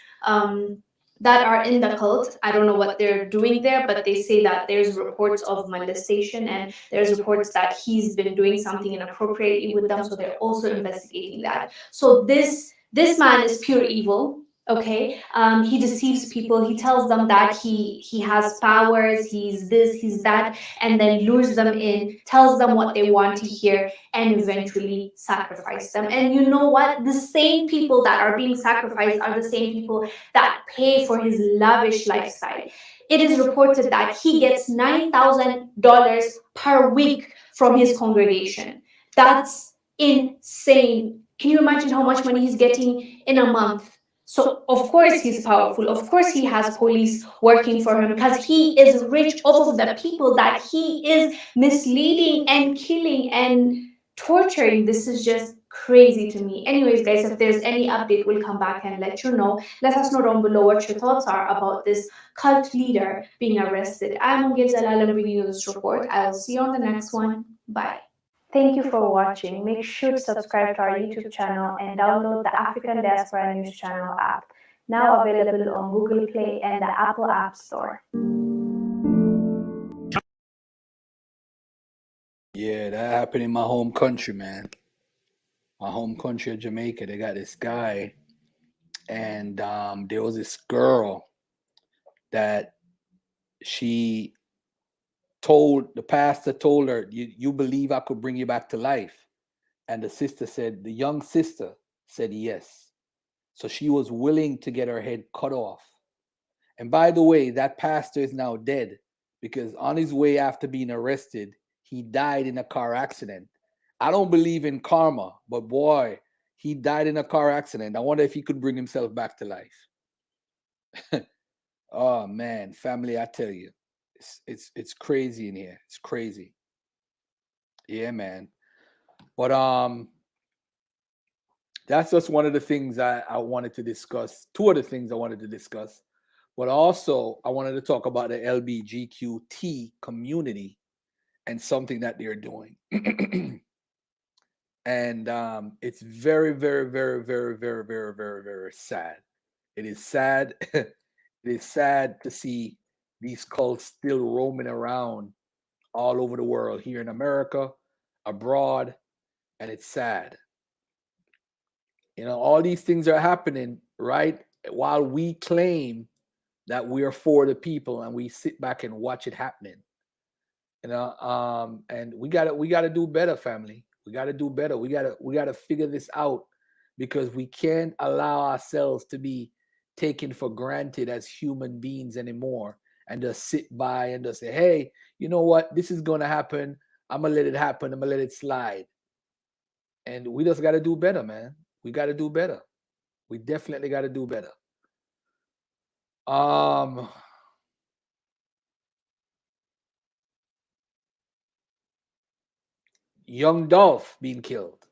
That are in the cult. I don't know what they're doing there, but they say that there's reports of molestation and there's reports that he's been doing something inappropriately with them. So they're also investigating that. So this man is pure evil. Okay, he deceives people. He tells them that he has powers. He's this, he's that, and then lures them in, tells them what they want to hear, and eventually sacrifice them. And you know what? The same people that are being sacrificed are the same people that pay for his lavish lifestyle. It is reported that he gets $9,000 per week from his congregation. That's insane. Can you imagine how much money he's getting in a month? So, of course, he's powerful. Of course, he has police working for him because he is rich off of the people that he is misleading and killing and torturing. This is just crazy to me. Anyways, guys, if there's any update, we'll come back and let you know. Let us know down below what your thoughts are about this cult leader being arrested. I'm Guerilla bringing you this report. I'll see you on the next one. Bye. Thank you for watching. Make sure to subscribe to our YouTube channel and download the African Diaspora News Channel app, now available on Google Play and the Apple App Store. Yeah, that happened in my home country, man. My home country of Jamaica. They got this guy, and there was this girl that the pastor told her, you believe I could bring you back to life? And the young sister said yes. So she was willing to get her head cut off. And by the way, that pastor is now dead because on his way after being arrested, he died in a car accident. I don't believe in karma, but boy, he died in a car accident. I wonder if he could bring himself back to life. Oh man, family, I tell you, it's crazy in here. It's crazy. Yeah, man. But that's just one of the things I wanted to discuss. Two of the things I wanted to discuss. But also, I wanted to talk about the LGBTQ community and something that they're doing. And it's very, very, very, very, very, very, very, very sad. It is sad. It is sad to see these cults still roaming around all over the world, here in America, abroad, and it's sad. All these things are happening, right? While we claim that we are for the people and we sit back and watch it happening. And we gotta do better, family. We gotta do better. We gotta figure this out because we can't allow ourselves to be taken for granted as human beings anymore and just sit by and just say, hey, you know what? This is gonna happen. I'm gonna let it happen. I'm gonna let it slide. And we just gotta do better, man. We gotta do better. We definitely gotta do better. Young Dolph being killed.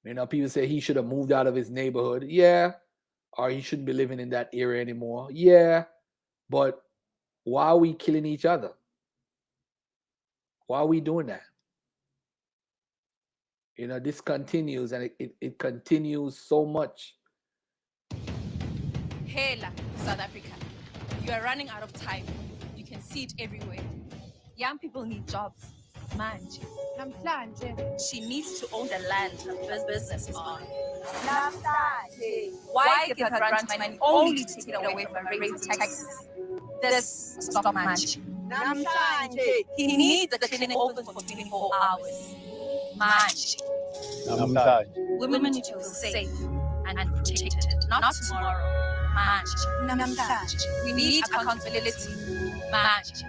People say he should have moved out of his neighborhood. Yeah. Or he shouldn't be living in that area anymore. Yeah. But why are we killing each other? Why are we doing that? This continues and it continues so much. Hela, South Africa. You are running out of time. You can see it everywhere. Young people need jobs. Manje. She needs to own the land her business is on. Why give her grant money only to take it away from her rates and taxes? This is not Manje. He needs the clinic open for 24 hours. Manje. Women need to feel safe and protected, not tomorrow. Manje. We need accountability. Manje.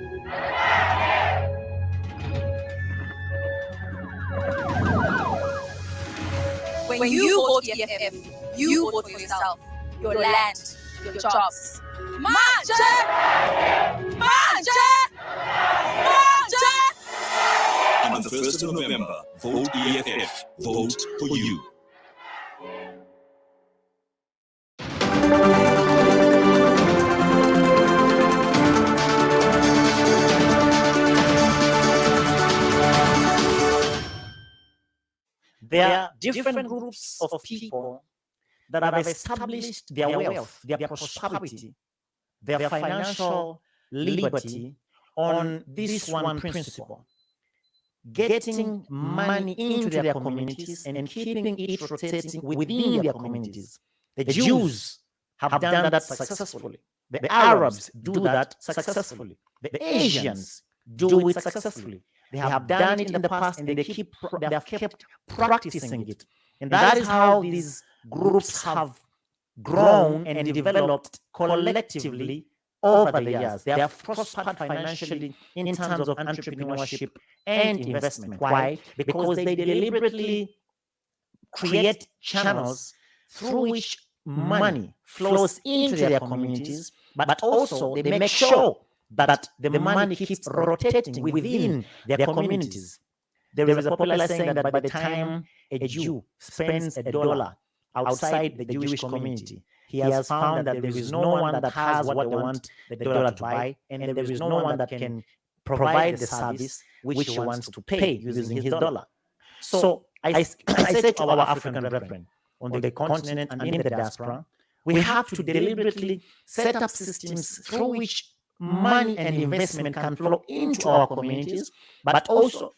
When you vote EFF, you vote for yourself, your land, your jobs. Manje! Manje! Manje! On the 1st of November, vote EFF. Vote for you. There are different groups of people that have established their wealth, their prosperity, their financial liberty on this one principle: getting money into their communities and keeping it rotating within their communities. The Jews have done that successfully. The Arabs do that successfully. The Asians do it successfully. They have done it in the past, and they have kept practicing it. And that is how these groups have grown and developed collectively over the years. They have prospered financially in terms of entrepreneurship and investment. Why? Because they deliberately create channels through which money flows into their communities, but also they make sure that the money keeps rotating within their communities. There is a popular saying that by the time a Jew spends $1 outside the Jewish community, he has found that there is no one that has what they want the dollar to buy, and there is no one that can provide the service which he wants to pay using his dollar. So I say to our African brethren on the continent and in the diaspora, we have to deliberately set up systems through which money and investment can flow into our communities, but also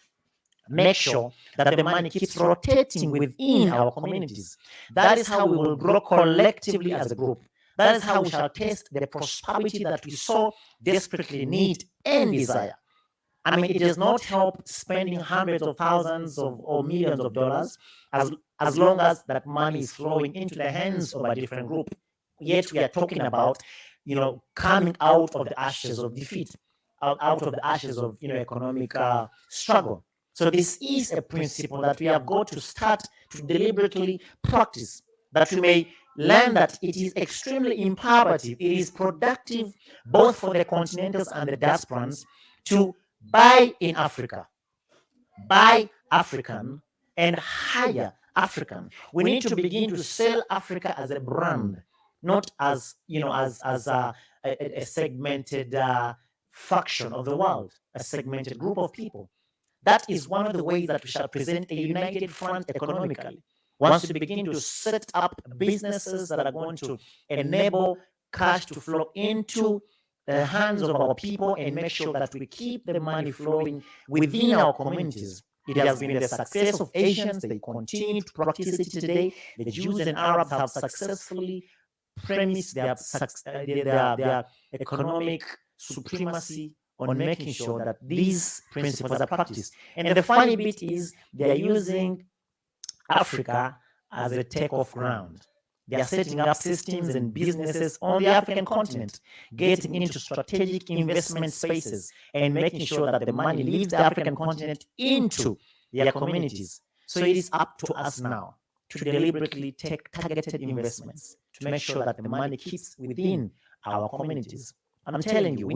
make sure that the money keeps rotating within our communities. That is how we will grow collectively as a group. That is how we shall taste the prosperity that we so desperately need and desire. I mean, it does not help spending hundreds of thousands or millions of dollars as long as that money is flowing into the hands of a different group. Yet we are talking about, coming out of the ashes of defeat, out of the ashes of, economic struggle. So this is a principle that we have got to start to deliberately practice, that we may learn that it is extremely imperative, it is productive both for the continentals and the diasporans to buy in Africa, buy African, and hire African. We need to begin to sell Africa as a brand, not as a segmented faction of the world, a segmented group of people. That is one of the ways that we shall present a united front economically. Once we begin to set up businesses that are going to enable cash to flow into the hands of our people and make sure that we keep the money flowing within our communities. It has been the success of Asians. They continue to practice it today. The Jews and Arabs have successfully premised their economic supremacy on making sure that these principles are practiced. And the funny bit is they are using Africa as a takeoff ground. They are setting up systems and businesses on the African continent, getting into strategic investment spaces and making sure that the money leaves the African continent into their communities. So it is up to us now to deliberately take targeted investments to make sure that the money keeps within our communities. I'm telling you,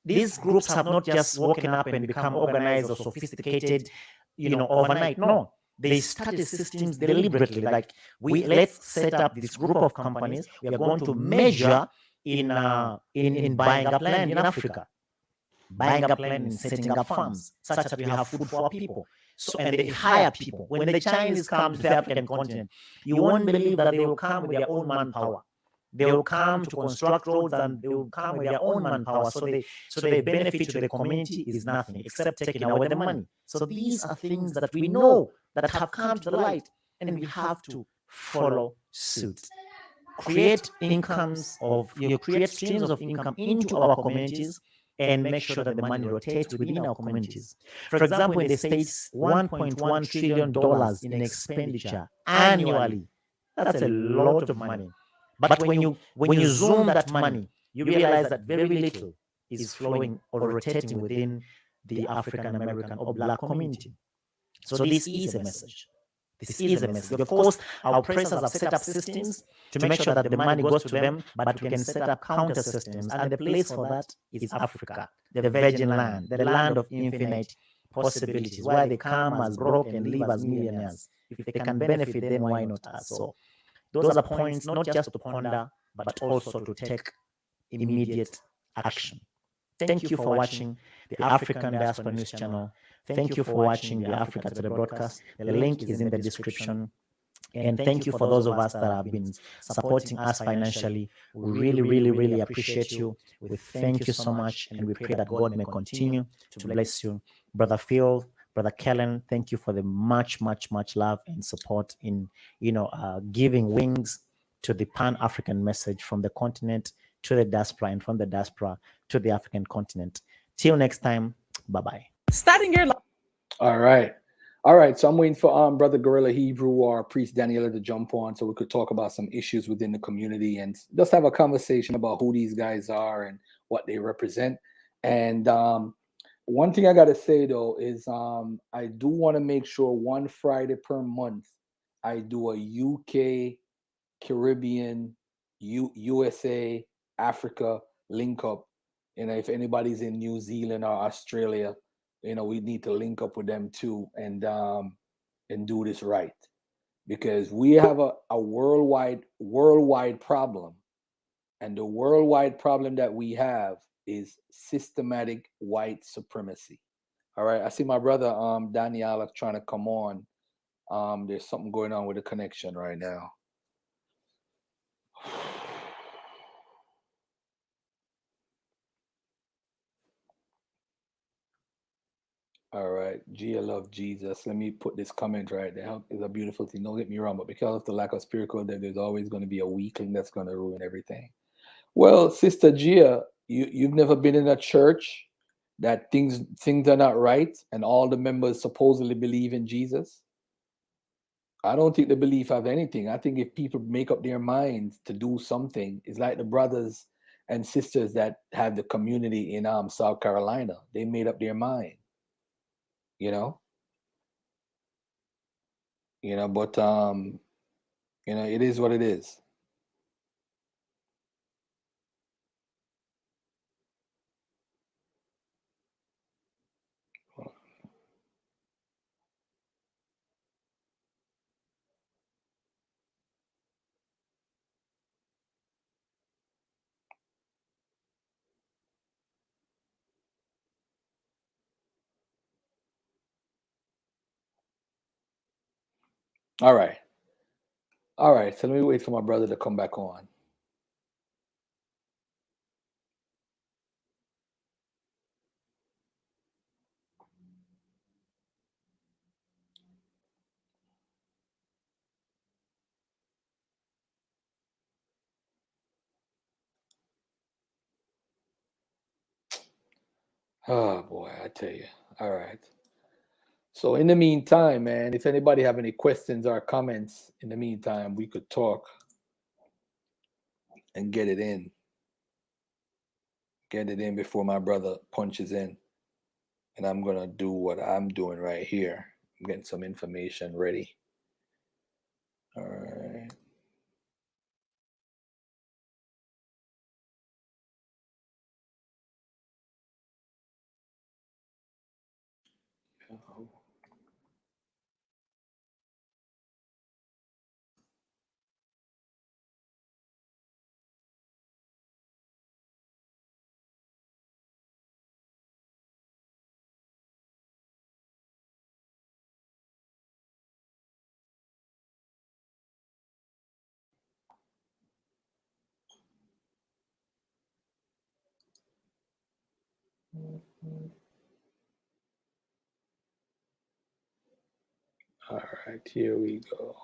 these groups have not just woken up and become organized or sophisticated, overnight. No, they started systems deliberately. Like, let's set up this group of companies. We are going to measure in buying up land in Africa, buying up land and setting up farms such that we have food for our people. So, and they hire people. When the Chinese come to the African continent, you won't believe that they will come with their own manpower. They will come to construct roads and they will come with their own manpower. So the benefit to the community is nothing except taking away the money. So these are things that we know that have come to the light, and we have to follow suit. Create create streams of income into our communities, and make sure that the money rotates within our communities. For example, in the States, $1.1 trillion in expenditure annually. That's a lot of money. But when you zoom that money, you realize that very little is flowing or rotating within the African American or Black community. So this is a message. This is a message. Of course, our oppressors have set up systems to make sure that the money goes to them, but we can set up counter systems. And the place for that is Africa, the virgin land, the land of infinite possibilities, where they come as broke and live as millionaires. If they can benefit, then why not us? So those are points not just to ponder, but also to take immediate action. Thank you for watching the African Diaspora News Channel. Thank you for watching the Africa Today broadcast. The link is in the description. And thank you for those of us that have been supporting us financially. We really, really, really appreciate you. We thank you so much, and we pray that God may continue to bless you. Brother Phil, Brother Kellen, thank you for the much, much, much love and support in, giving wings to the Pan-African message from the continent to the diaspora, and from the diaspora to the African continent. Till next time, bye-bye. Starting your life. All right. All right. So I'm waiting for Brother Guerilla Hebrew or Priest Danyaahla to jump on so we could talk about some issues within the community and just have a conversation about who these guys are and what they represent. And one thing I got to say, though, is I do want to make sure one Friday per month I do a UK, Caribbean, USA, Africa link up. If anybody's in New Zealand or Australia, we need to link up with them too and do this right, because we have a worldwide problem, and the worldwide problem that we have is systematic white supremacy. All right, I see my brother Danyaahla trying to come on. There's something going on with the connection right now. All right, Gia love Jesus. Let me put this comment right there. It's a beautiful thing. Don't get me wrong, but because of the lack of spiritual, there's always going to be a weakling that's going to ruin everything. Well, Sister Gia, you've never been in a church that things are not right and all the members supposedly believe in Jesus? I don't think the belief have anything. I think if people make up their minds to do something, it's like the brothers and sisters that have the community in South Carolina. They made up their mind. But it is what it is. All right. So let me wait for my brother to come back on. Oh boy, I tell you. All right. So in the meantime, man, if anybody have any questions or comments, in the meantime, we could talk and get it in. Get it in before my brother punches in. And I'm going to do what I'm doing right here. I'm getting some information ready. All right. All right, here we go.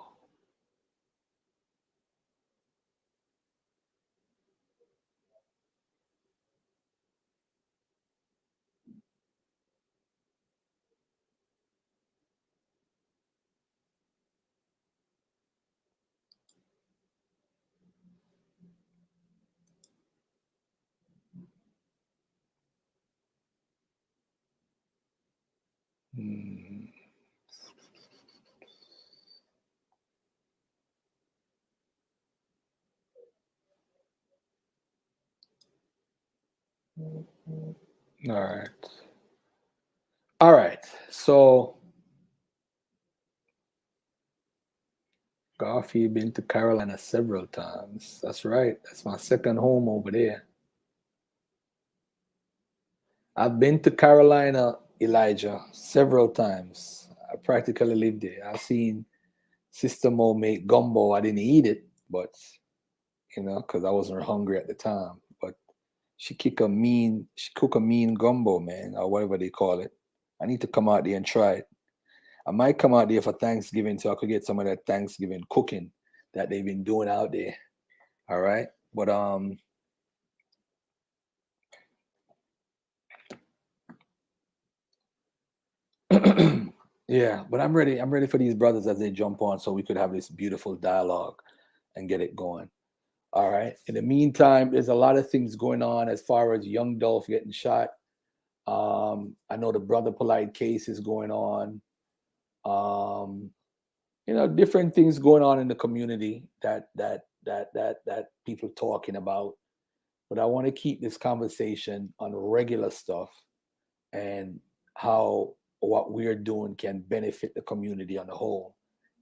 Hmm. All right. All right. So Garfield been to Carolina several times. That's right. That's my second home over there. I've been to Carolina, Elijah, several times. I practically lived there. I've seen Sister Mo make gumbo. I didn't eat it, but because I wasn't hungry at the time. But she cook a mean gumbo, man, or whatever they call it. I need to come out there and try it. I might come out there for Thanksgiving so I could get some of that Thanksgiving cooking that they've been doing out there. All right. But yeah, but I'm ready. I'm ready for these brothers as they jump on so we could have this beautiful dialogue and get it going. All right. In the meantime, there's a lot of things going on as far as young Dolph getting shot. I know the Brother Polite case is going on. Different things going on in the community that people talking about. But I want to keep this conversation on regular stuff and how what we're doing can benefit the community on the whole,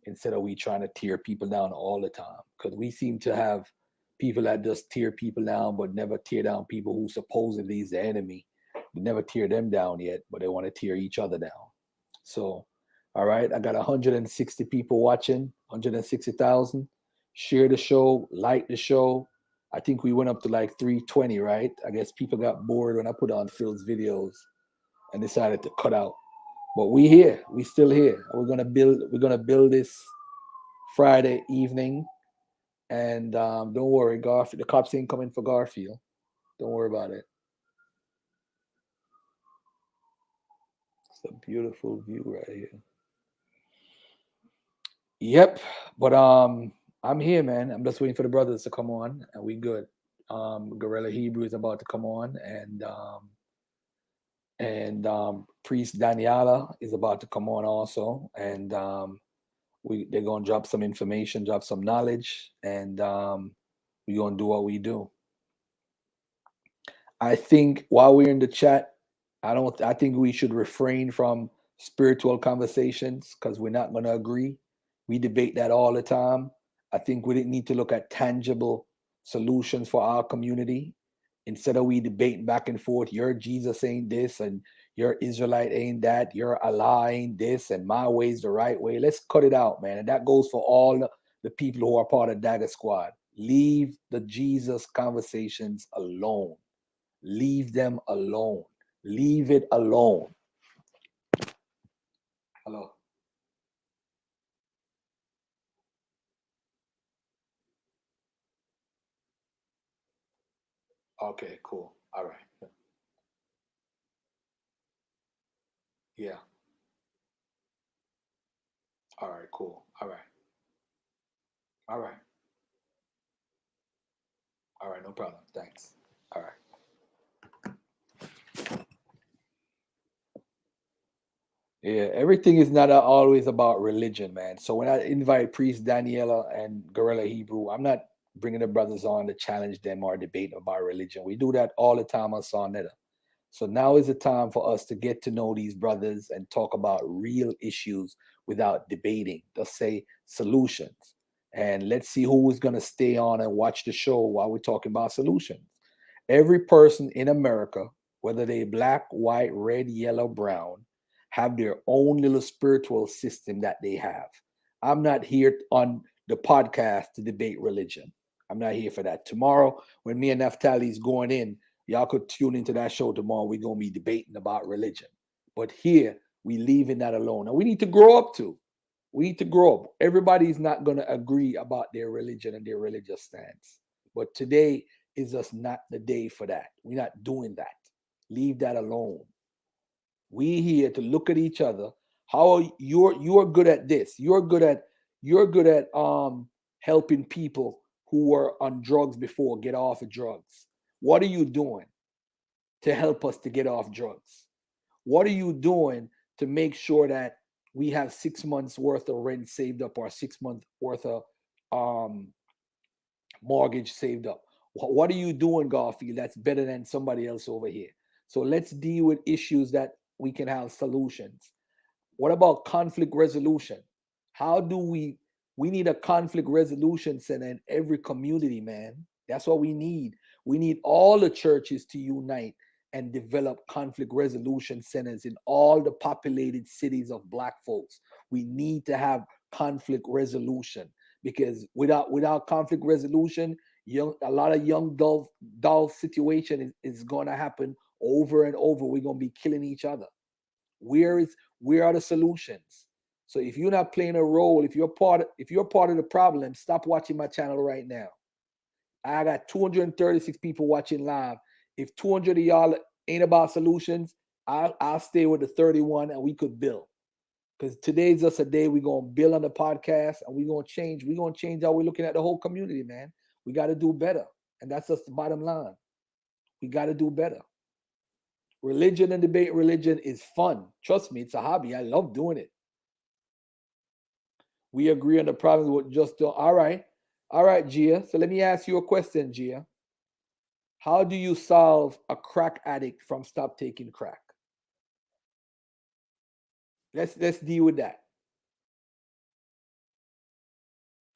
instead of we trying to tear people down all the time. Because we seem to have people that just tear people down, but never tear down people who supposedly is the enemy. They never tear them down yet, but they want to tear each other down. So, all right, I got 160 people watching, 160,000. Share the show, like the show. I think we went up to like 320, right? I guess people got bored when I put on Phil's videos and decided to cut out. But we here, we still here. We're gonna build this Friday evening. And don't worry, Garfield. The cops ain't coming for Garfield. Don't worry about it. It's a beautiful view right here. Yep. But I'm here, man. I'm just waiting for the brothers to come on, and we good. Guerilla Hebrew is about to come on, and Priest Danyaahla is about to come on also, and they're gonna drop some information, drop some knowledge, and we're gonna do what we do. I think while we're in the chat, I think we should refrain from spiritual conversations because we're not gonna agree. We debate that all the time. I think we didn't need to look at tangible solutions for our community. Instead of we debating back and forth, your Jesus ain't this and your Israelite ain't that, your Allah ain't this, and my way's the right way. Let's cut it out, man. And that goes for all the people who are part of Dagger Squad. Leave the Jesus conversations alone. Leave them alone. Leave it alone. Hello. Okay, cool. All right. Yeah. All right, cool. All right. All right. All right, no problem. Thanks. All right. Yeah, everything is not always about religion, man. So when I invite Priest Danyaahla and Guerilla Hebrew, I'm not bringing the brothers on to challenge them or debate about religion. We do that all the time on Sonetta. So now is the time for us to get to know these brothers and talk about real issues without debating. Just say solutions. And let's see who is going to stay on and watch the show while we're talking about solutions. Every person in America, whether they black, white, red, yellow, brown, have their own little spiritual system that they have. I'm not here on the podcast to debate religion. I'm not here for that. Tomorrow, when me and Naftali is going in, Y'all could tune into that show tomorrow. We're gonna be debating about religion. But here we leaving that alone. And we need to grow up too. We need to grow up. Everybody's not gonna agree about their religion and their religious stance. But today is just not the day for that. We're not doing that. Leave that alone. We here to look at each other. How you're good at this. You're good at helping people who were on drugs before get off of drugs. What are you doing to help us to get off drugs? What are you doing to make sure that we have 6 months worth of rent saved up or 6 months worth of mortgage saved up? What are you doing, Garfield, that's better than somebody else over here? So let's deal with issues that we can have solutions. What about conflict resolution? How do we need a conflict resolution center in every community, man. That's what we need. We need all the churches to unite and develop conflict resolution centers in all the populated cities of Black folks. We need to have conflict resolution, because without conflict resolution, a lot of young dull situation is going to happen over and over. We're going to be killing each other. Where are the solutions? So if you're not playing a role, if you're part of the problem, stop watching my channel right now. I got 236 people watching live. If 200 of y'all ain't about solutions, I'll stay with the 31 and we could build. Because today's just a day we're going to build on the podcast and we're going to change. We're going to change how we're looking at the whole community, man. We got to do better. And that's just the bottom line. We got to do better. Religion and debate religion is fun. Trust me, it's a hobby. I love doing it. We agree on the problems with just all right. All right, Gia. So let me ask you a question, Gia. How do you solve a crack addict from stop taking crack? Let's deal with that.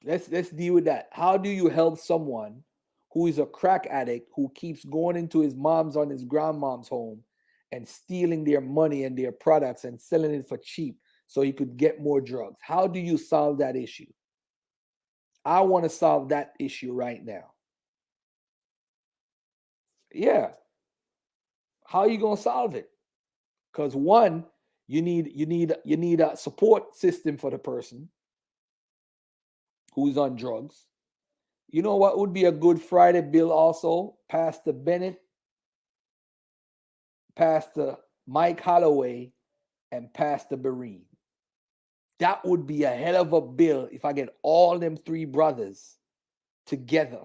Let's deal with that. How do you help someone who is a crack addict who keeps going into his mom's or his grandmom's home and stealing their money and their products and selling it for cheap so he could get more drugs? How do you solve that issue? I want to solve that issue right now. Yeah. How are you going to solve it? Because one, you need a support system for the person who's on drugs. You know what would be a good Friday bill also? Pastor Bennett, Pastor Mike Holloway, and Pastor Bereen. That would be a hell of a bill if I get all them three brothers together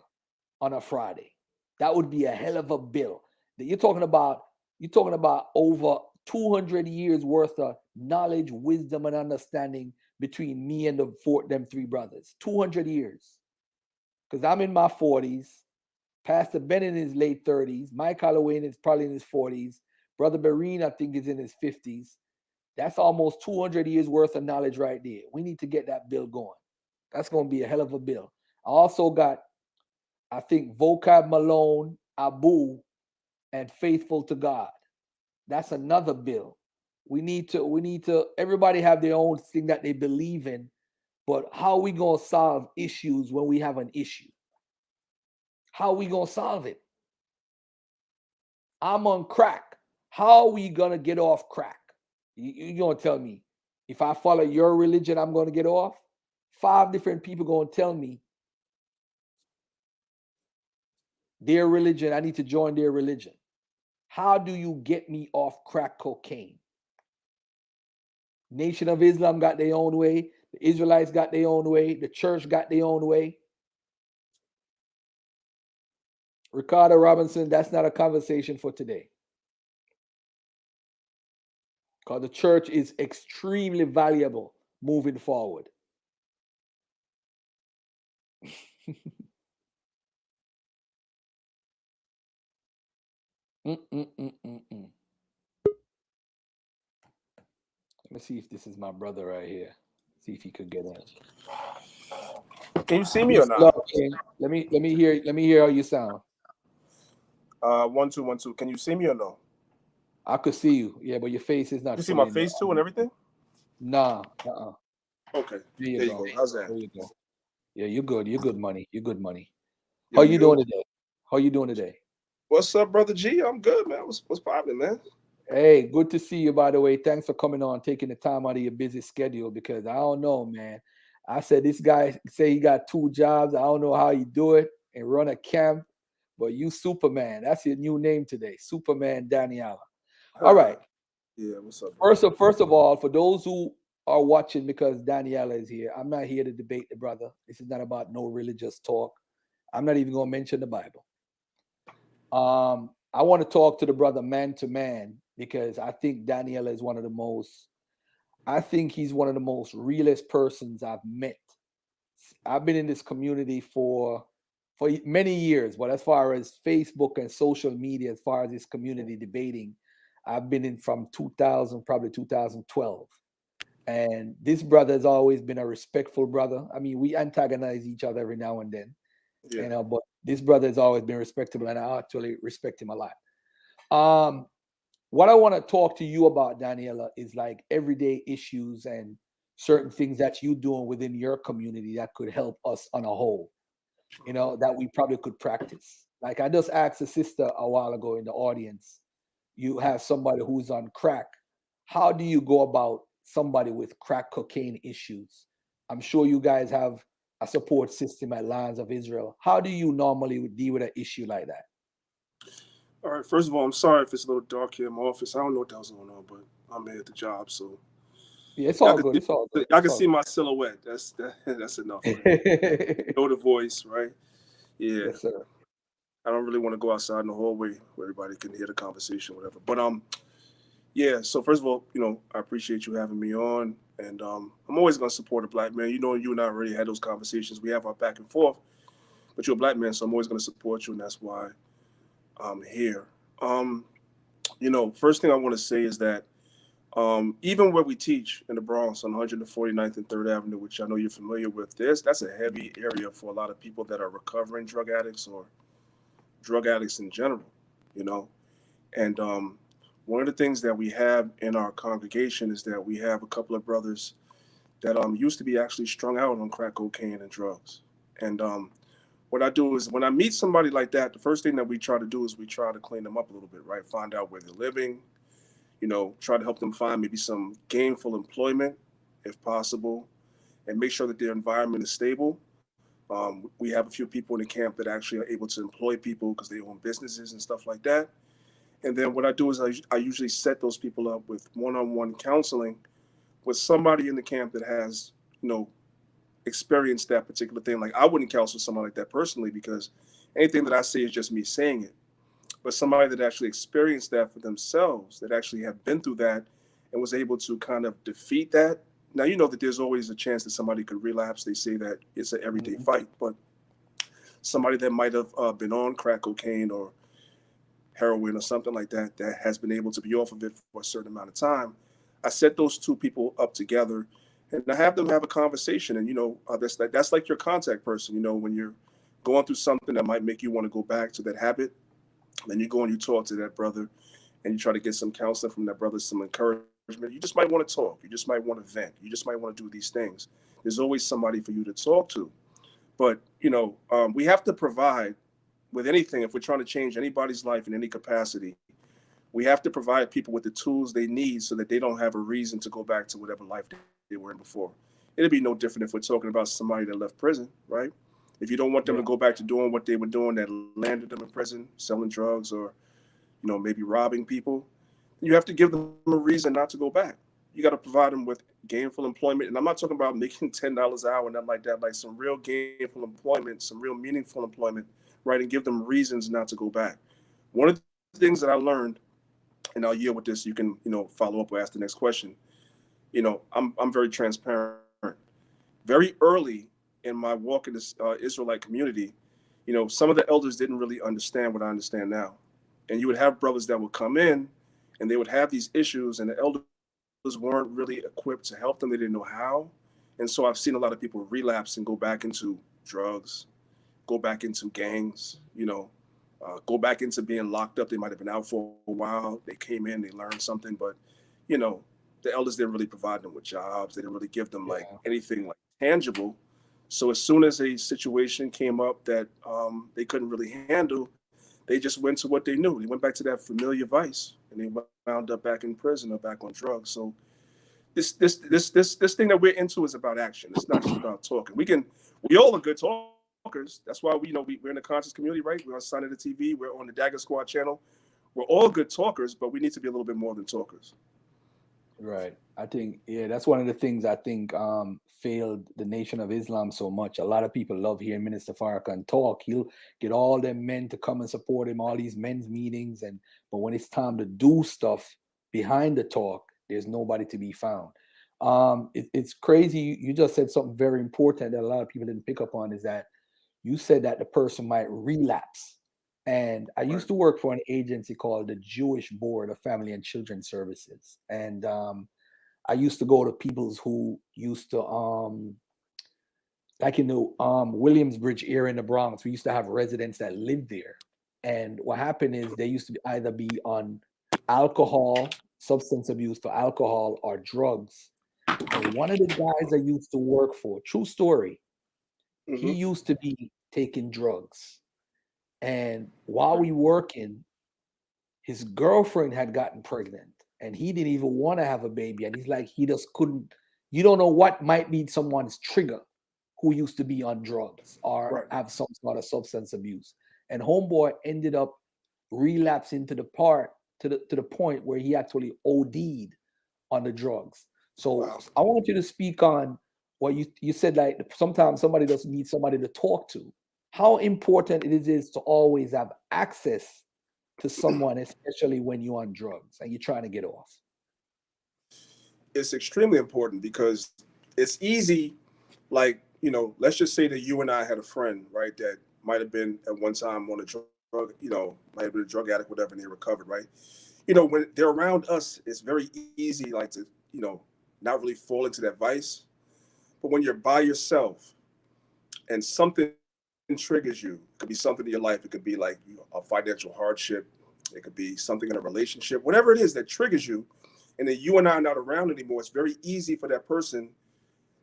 on a Friday. That would be a hell of a bill. You're talking about over 200 years worth of knowledge, wisdom, and understanding between me and them three brothers. 200 years. Because I'm in my 40s. Pastor Bennett in his late 30s. Mike Holloway is probably in his 40s. Brother Bereen, I think, is in his 50s. That's almost 200 years worth of knowledge right there. We need to get that bill going. That's going to be a hell of a bill. I also got, I think, Vocab Malone, Abu, and Faithful to God. That's another bill. We need to, everybody have their own thing that they believe in, but how are we going to solve issues when we have an issue? How are we going to solve it? I'm on crack. How are we going to get off crack? You're going to tell me, if I follow your religion, I'm going to get off? 5 different people going to tell me their religion, I need to join their religion. How do you get me off crack cocaine? Nation of Islam got their own way. The Israelites got their own way. The church got their own way. Ricardo Robinson, that's not a conversation for today. Because the church is extremely valuable moving forward. Let me see if this is my brother right here. See if he could get in. Can you see me or not? Let me hear how you sound. 1 2 1 2. Can you see me or no? I could see you. Yeah, but your face is not. You see my face too and everything? Nah. Okay. There you go. How's that? There you go. Yeah, you're good. You're good money. You're good money. How you doing today? What's up, brother G? I'm good, man. What's poppin', man? Hey, good to see you, by the way. Thanks for coming on, taking the time out of your busy schedule because I don't know, man. I said this guy say he got 2 jobs. I don't know how he do it and run a camp, but you Superman. That's your new name today, Superman Danyaahla. All right. Yeah, what's up, bro? First of all, for those who are watching because Danyaahla is here, I'm not here to debate the brother. This is not about no religious talk. I'm not even going to mention the Bible. I want to talk to the brother man to man because I think Danyaahla is one of the most. I think he's one of the most realest persons I've met. I've been in this community for many years, but as far as Facebook and social media, as far as this community debating, I've been in from 2000, probably 2012. And this brother has always been a respectful brother. I mean, we antagonize each other every now and then, Yeah. you know, but this brother has always been respectable, and I actually respect him a lot. What I want to talk to you about, Danyaahla, is like everyday issues and certain things that you're doing within your community that could help us on a whole, you know, that we probably could practice. Like I just asked a sister a while ago in the audience, you have somebody who's on crack. How do you go about somebody with crack cocaine issues? I'm sure you guys have a support system at Lions of Israel. How do you normally deal with an issue like that? All right, first of all, I'm sorry if it's a little dark here in my office. I don't know what the hell's going on, but I'm here at the job, so Yeah, it's y'all all can good. see, It's all good. y'all It's can all see my silhouette. That's enough, right? good. Know the voice, right? Yeah. Yes, sir. I don't really want to go outside in the hallway where everybody can hear the conversation, whatever. But yeah. So first of all, I appreciate you having me on, and I'm always gonna support a black man. You and I already had those conversations. We have our back and forth, but you're a black man, so I'm always gonna support you, and that's why I'm here. Um, first thing I want to say is that even where we teach in the Bronx on 149th and 3rd Avenue, which I know you're familiar with, that's a heavy area for a lot of people that are recovering drug addicts or drug addicts in general, you know. And one of the things that we have in our congregation is that we have a couple of brothers that used to be actually strung out on crack cocaine and drugs. And what I do is when I meet somebody like that, the first thing that we try to do is we try to clean them up a little bit, right? Find out where they're living, try to help them find maybe some gainful employment if possible, and make sure that their environment is stable. We have a few people in the camp that actually are able to employ people because they own businesses and stuff like that. And then what I do is I usually set those people up with one-on-one counseling with somebody in the camp that has, experienced that particular thing. Like I wouldn't counsel someone like that personally because anything that I say is just me saying it. But somebody that actually experienced that for themselves, that actually have been through that and was able to kind of defeat that. Now, you know that there's always a chance that somebody could relapse. They say that it's an everyday fight, but somebody that might have been on crack cocaine or heroin or something like that, that has been able to be off of it for a certain amount of time, I set those two people up together and I have them have a conversation. And, that's like your contact person, when you're going through something that might make you want to go back to that habit. Then you go and you talk to that brother and you try to get some counseling from that brother, some encouragement. You just might want to talk. You just might want to vent. You just might want to do these things. There's always somebody for you to talk to. But, we have to provide with anything. If we're trying to change anybody's life in any capacity, we have to provide people with the tools they need so that they don't have a reason to go back to whatever life they were in before. It'd be no different if we're talking about somebody that left prison, right? If you don't want them to go back to doing what they were doing that landed them in prison, selling drugs or, maybe robbing people, you have to give them a reason not to go back. You got to provide them with gainful employment. And I'm not talking about making $10 an hour and nothing like that, like some real gainful employment, some real meaningful employment, right? And give them reasons not to go back. One of the things that I learned, and I'll yield with this, you can, follow up or ask the next question. I'm very transparent. Very early in my walk in this Israelite community, some of the elders didn't really understand what I understand now. And you would have brothers that would come in and they would have these issues and the elders weren't really equipped to help them. They didn't know how. And so I've seen a lot of people relapse and go back into drugs, go back into gangs, go back into being locked up. They might have been out for a while. They came in, they learned something, but, the elders didn't really provide them with jobs. They didn't really give them like anything like tangible. So as soon as a situation came up that they couldn't really handle, they just went to what they knew. They went back to that familiar vice, and they wound up back in prison or back on drugs. So this thing that we're into is about action. It's not just about talking. We all are good talkers. That's why we're in the conscious community, right? We're on Sign of the TV. We're on the Dagger Squad channel. We're all good talkers, but we need to be a little bit more than talkers. Right. I think, yeah, that's one of the things I think failed the Nation of Islam so much. A lot of people love hearing Minister Farrakhan talk. He'll get all them men to come and support him, all these men's meetings, but when it's time to do stuff behind the talk, there's nobody to be found. It's crazy. You just said something very important that a lot of people didn't pick up on, is that you said that the person might relapse. And I used to work for an agency called the Jewish Board of Family and Children Services. And I used to go to people who used to, like in the Williamsbridge area in the Bronx, we used to have residents that lived there. And what happened is they used to either be on alcohol, substance abuse for alcohol, or drugs. And one of the guys I used to work for, true story, he used to be taking drugs. And while we working, his girlfriend had gotten pregnant and he didn't even want to have a baby. And he's like, he just couldn't, you don't know what might be someone's trigger who used to be on drugs or have some sort of substance abuse. And homeboy ended up relapsing to the point where he actually OD'd on the drugs. So I want you to speak on what you said, like sometimes somebody doesn't need somebody to talk to. How important it is to always have access to someone, especially when you're on drugs and you're trying to get off. It's extremely important because it's easy, like, let's just say that you and I had a friend, right, that might have been at one time on a drug, might have been a drug addict, whatever, and they recovered, right? When they're around us, it's very easy, like, to, not really fall into that vice. But when you're by yourself and something triggers you, it could be something in your life, it could be like a financial hardship, it could be something in a relationship, whatever it is that triggers you, and then you and I are not around anymore, it's very easy for that person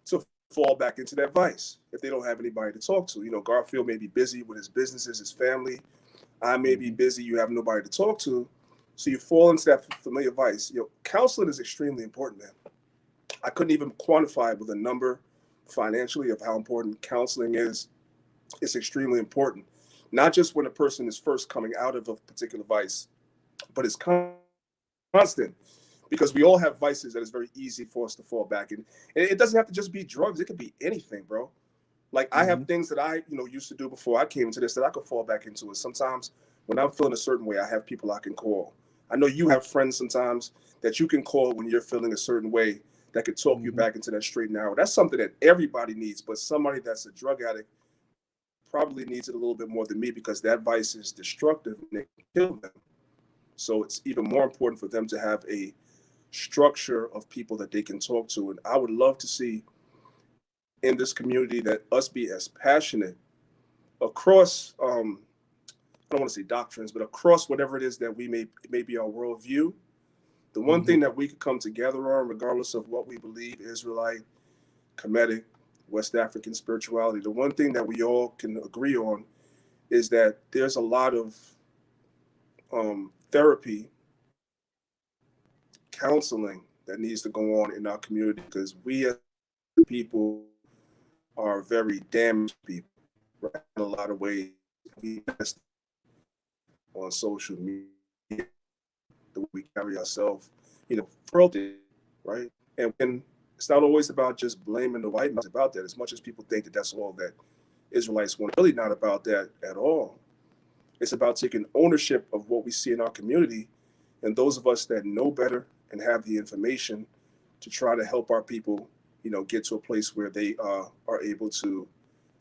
to fall back into that vice if they don't have anybody to talk to. Garfield may be busy with his businesses, his family. I may be busy, you have nobody to talk to, so you fall into that familiar vice. Counseling is extremely important, man. I couldn't even quantify it with a number financially of how important counseling is. It's extremely important, not just when a person is first coming out of a particular vice, but it's constant, because we all have vices that is very easy for us to fall back in. And it doesn't have to just be drugs. It could be anything, bro. Like I have things that I, used to do before I came into this that I could fall back into. And sometimes when I'm feeling a certain way, I have people I can call. I know you have friends sometimes that you can call when you're feeling a certain way that could talk you back into that straight and narrow. That's something that everybody needs, but somebody that's a drug addict probably needs it a little bit more than me, because that vice is destructive and it can kill them. So it's even more important for them to have a structure of people that they can talk to. And I would love to see in this community that us be as passionate across, I don't want to say doctrines, but across whatever it is that we may be our worldview. The one thing that we could come together on, regardless of what we believe, Israelite, Kemetic, West African spirituality, the one thing that we all can agree on is that there's a lot of therapy, counseling that needs to go on in our community, because we as people are very damaged people, right? In a lot of ways. We invest on social media, the way we carry ourselves, frailty, right? And when it's not always about just blaming the white man about that, as much as people think that that's all that Israelites want. Really not about that at all. It's about taking ownership of what we see in our community, and those of us that know better and have the information to try to help our people, get to a place where they are able to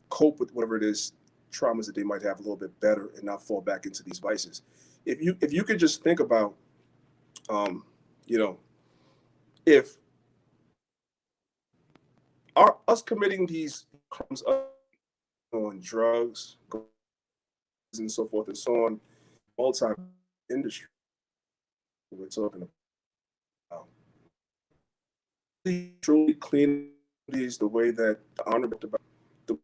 cope with whatever it is, traumas that they might have a little bit better, and not fall back into these vices. If you could just think about, if us committing these crimes on drugs and so forth and so on, multi-industry, we're talking about truly clean these the way that the honorable about, the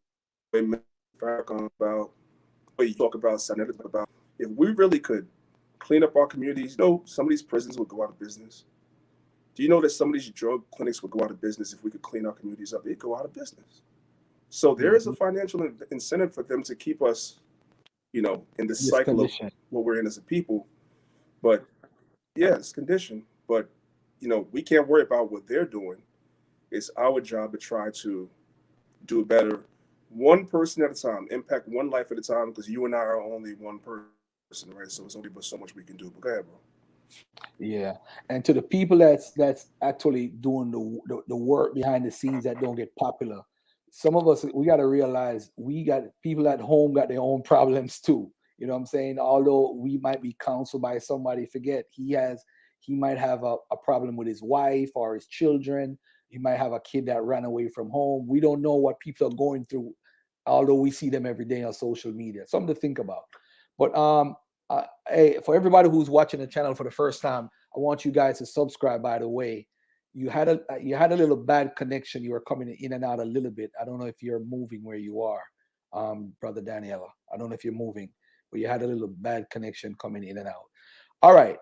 way Farrakhan about, the way you talk about, Sanet about, If we really could clean up our communities, you know, some of these prisons would go out of business. Do you know that some of these drug clinics would go out of business if we could clean our communities up? They'd go out of business. So there is a financial incentive for them to keep us, you know, in this cycle of what we're in as a people. But yeah, it's conditioned. But, you know, we can't worry about what they're doing. It's our job to try to do better, one person at a time, impact one life at a time, because you and I are only one person, right? So it's only but so much we can do. But go ahead, bro. Yeah, and to the people that's actually doing the work behind the scenes that don't get popular, some of us we got to realize we got people at home got their own problems too. You know what I'm saying? Although we might be counseled by somebody, forget he might have a problem with his wife or his children. He might have a kid that ran away from home. We don't know what people are going through, although we see them every day on social media. Something to think about. But hey, for everybody who's watching the channel for the first time, I want you guys to subscribe. By the way, you had a little bad connection. You were coming in and out a little bit. I don't know if you're moving where you are, brother Danyaahla. I don't know if you're moving, but you had a little bad connection coming in and out. All right.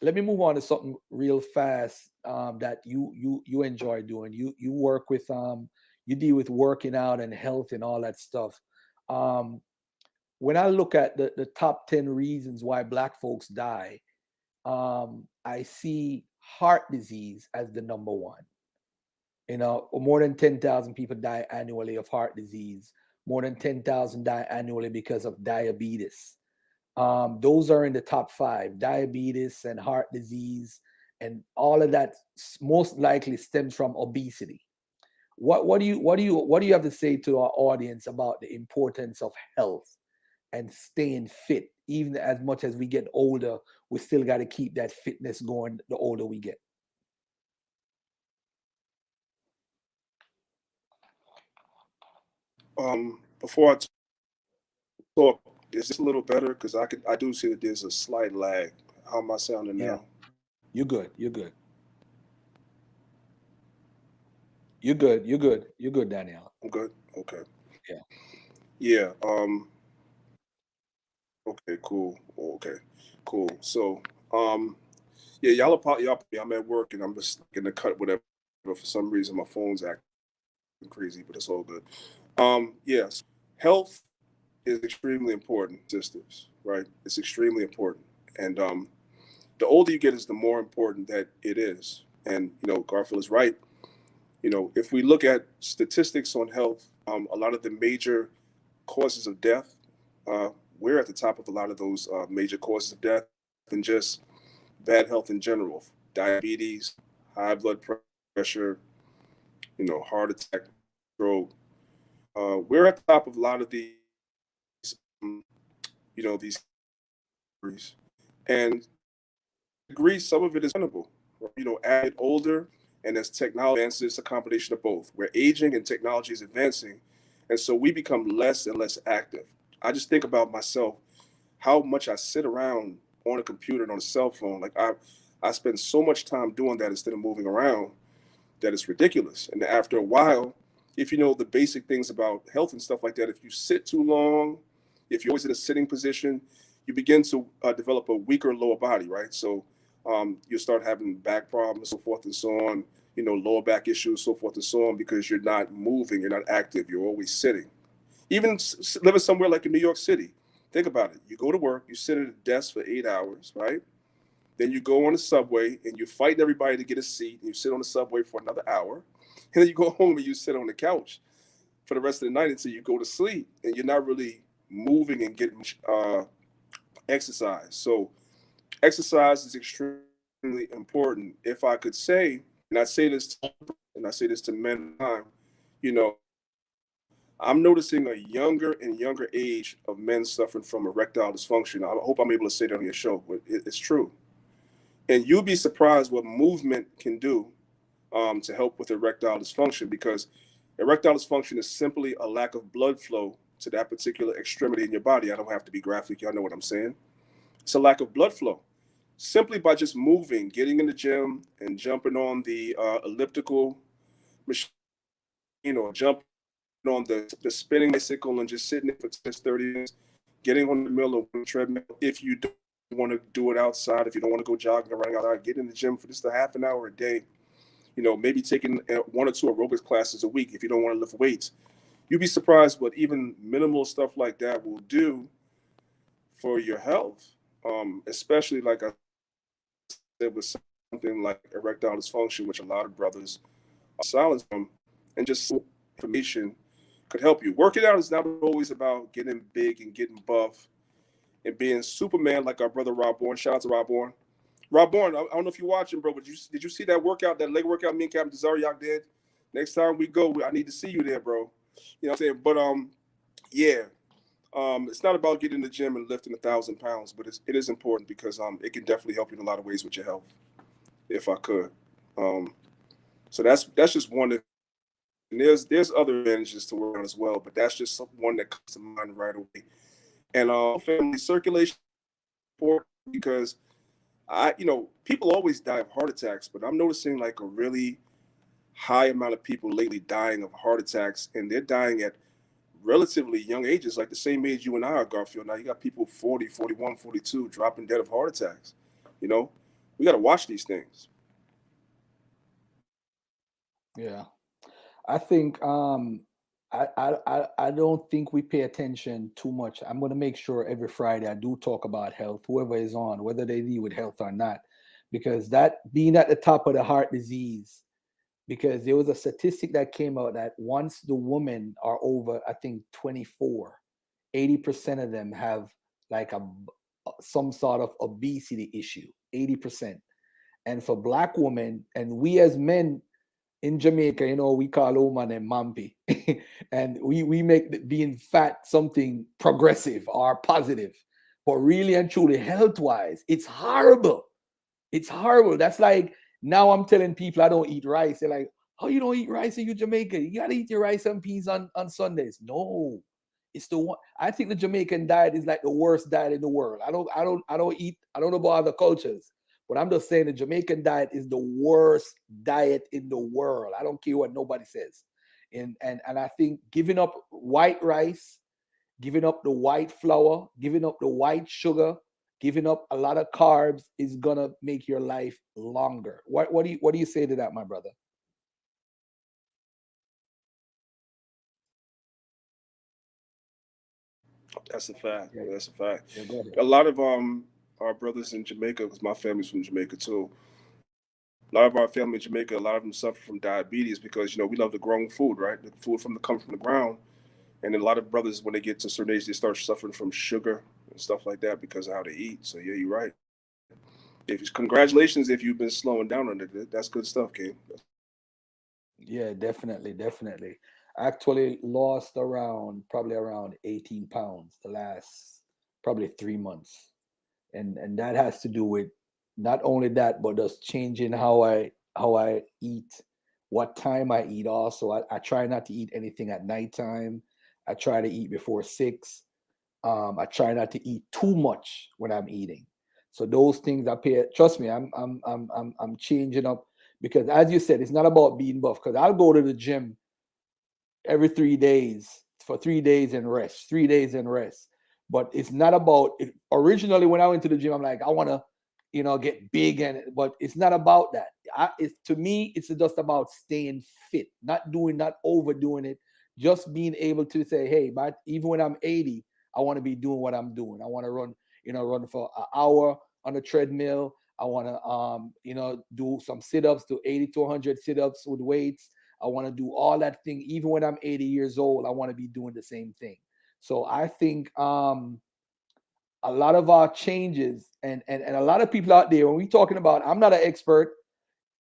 Let me move on to something real fast that you enjoy doing. You work with you deal with working out and health and all that stuff. When I look at the top 10 reasons why Black folks die, I see heart disease as the number one. You know, more than 10,000 people die annually of heart disease. More than 10,000 die annually because of diabetes. Those are in the top five: diabetes and heart disease, and all of that most likely stems from obesity. What do you have to say to our audience about the importance of health and staying fit? Even as much as we get older, we still got to keep that fitness going the older we get. Before I talk, is this a little better? Because I do see that there's a slight lag. How am I sounding now? You're good. You're good. You're good. You're good. You're good, Danyaahla. I'm good. Okay. Yeah. Yeah. Okay. Cool. Okay. Cool. So, yeah, y'all. I'm at work and I'm just in the cut, whatever. But for some reason, my phone's acting crazy, but it's all good. Yes, health is extremely important. Systems, right? It's extremely important, and the older you get, is the more important that it is. And you know, Garfield is right. You know, if we look at statistics on health, a lot of the major causes of death, we're at the top of a lot of those major causes of death, and just bad health in general: diabetes, high blood pressure, you know, heart attack, stroke. We're at the top of a lot of these, you know, these categories. And agree, some of it is preventable. You know, as we get older and as technology advances, it's a combination of both. We're aging and technology is advancing. And so we become less and less active. I just think about myself, how much I sit around on a computer and on a cell phone. Like I spend so much time doing that instead of moving around that it's ridiculous. And after a while, if you know the basic things about health and stuff like that, if you sit too long, if you're always in a sitting position, you begin to develop a weaker lower body, right? So you start having back problems, so forth and so on, you know, lower back issues, so forth and so on, because you're not moving, you're not active, you're always sitting. Even living somewhere like in New York City, think about it. You go to work, you sit at a desk for 8 hours, right? Then you go on the subway and you fight everybody to get a seat, and you sit on the subway for another hour. And then you go home and you sit on the couch for the rest of the night until you go to sleep, and you're not really moving and getting exercise. So exercise is extremely important. If I could say, and I say this to men, you know, I'm noticing a younger and younger age of men suffering from erectile dysfunction. I hope I'm able to say that on your show, but it's true. And you'll be surprised what movement can do to help with erectile dysfunction, because erectile dysfunction is simply a lack of blood flow to that particular extremity in your body. I don't have to be graphic. Y'all know what I'm saying. It's a lack of blood flow. Simply by just moving, getting in the gym and jumping on the elliptical machine, or jumping on the spinning bicycle and just sitting there for 10, 30 minutes, getting on the mill or on the treadmill. If you don't want to do it outside, if you don't want to go jogging or running outside, get in the gym for just a half an hour a day. You know, maybe taking 1 or 2 aerobics classes a week if you don't want to lift weights. You'd be surprised what even minimal stuff like that will do for your health, especially like I said with something like erectile dysfunction, which a lot of brothers are silent from, and just information could help you. Working out is not always about getting big and getting buff and being Superman like our brother Rob Bourne. Shout out to Rob Bourne. Rob Bourne, I don't know if you're watching, bro, but did you see that workout, that leg workout me and Captain Zariak did? Next time we go, I need to see you there, bro. You know what I'm saying? But yeah. It's not about getting in the gym and lifting 1,000 pounds, but it is important because it can definitely help you in a lot of ways with your health, if I could. So that's just one. And there's other advantages to work on as well, but that's just one that comes to mind right away. And family circulation important because people always die of heart attacks, but I'm noticing like a really high amount of people lately dying of heart attacks, and they're dying at relatively young ages, like the same age you and I are, Garfield. Now you got people 40, 41, 42 dropping dead of heart attacks. You know, we got to watch these things. Yeah. I think I don't think we pay attention too much. I'm going to make sure every Friday I do talk about health, whoever is on, whether they deal with health or not, because that being at the top of the heart disease, because there was a statistic that came out that once the women are over, I think 24, 80% of them have like some sort of obesity issue, 80%. And for Black women, and we as men in Jamaica, we call woman and mampi. And we make being fat something progressive or positive. But really and truly, health-wise, it's horrible. It's horrible. That's like, now I'm telling people I don't eat rice. They're like, "Oh, you don't eat rice? Are you Jamaican? You gotta eat your rice and peas on Sundays." No, it's the one. I think the Jamaican diet is like the worst diet in the world. I don't know about other cultures, but I'm just saying the Jamaican diet is the worst diet in the world. I don't care what nobody says. And I think giving up white rice, giving up the white flour, giving up the white sugar, giving up a lot of carbs is gonna make your life longer. What do you say to that, my brother? That's a fact. Yeah, that's a fact. Yeah, go ahead. A lot of our brothers in Jamaica, because my family's from Jamaica too. A lot of our family in Jamaica, a lot of them suffer from diabetes because we love the grown food, right? The food come from the ground. And then a lot of brothers, when they get to a certain age, they start suffering from sugar and stuff like that because of how they eat. So yeah, you're right. Congratulations if you've been slowing down on it. That's good stuff, King. Yeah, definitely. I actually lost probably around 18 pounds the last probably 3 months. And that has to do with not only that, but just changing how I eat, what time I eat also. I try not to eat anything at nighttime. I try to eat before 6. I try not to eat too much when I'm eating. So those things trust me, I'm changing up, because as you said, it's not about being buff, because I'll go to the gym every 3 days for 3 days and rest, 3 days and rest. But it's not about it. Originally, when I went to the gym, I'm like, I want to, get big, but it's not about that. To me, it's just about staying fit, not overdoing it, just being able to say, hey, but even when I'm 80, I want to be doing what I'm doing. I want to run for an hour on a treadmill. I want to, do some sit-ups, do 80 to 100 sit-ups with weights. I want to do all that thing. Even when I'm 80 years old, I want to be doing the same thing. So I think a lot of our changes and a lot of people out there, when we're talking about, I'm not an expert.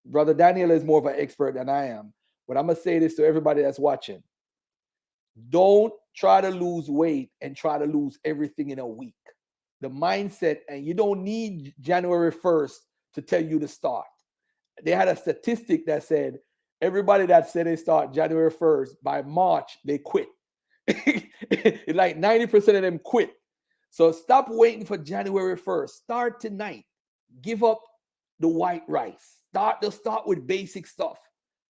Brother Danyaahla is more of an expert than I am. But I'm going to say this to everybody that's watching. Don't try to lose weight and try to lose everything in a week. The mindset, and you don't need January 1st to tell you to start. They had a statistic that said everybody that said they start January 1st, by March, they quit. Like 90% of them quit. So stop waiting for January 1st. Start tonight. Give up the white rice. Start with basic stuff.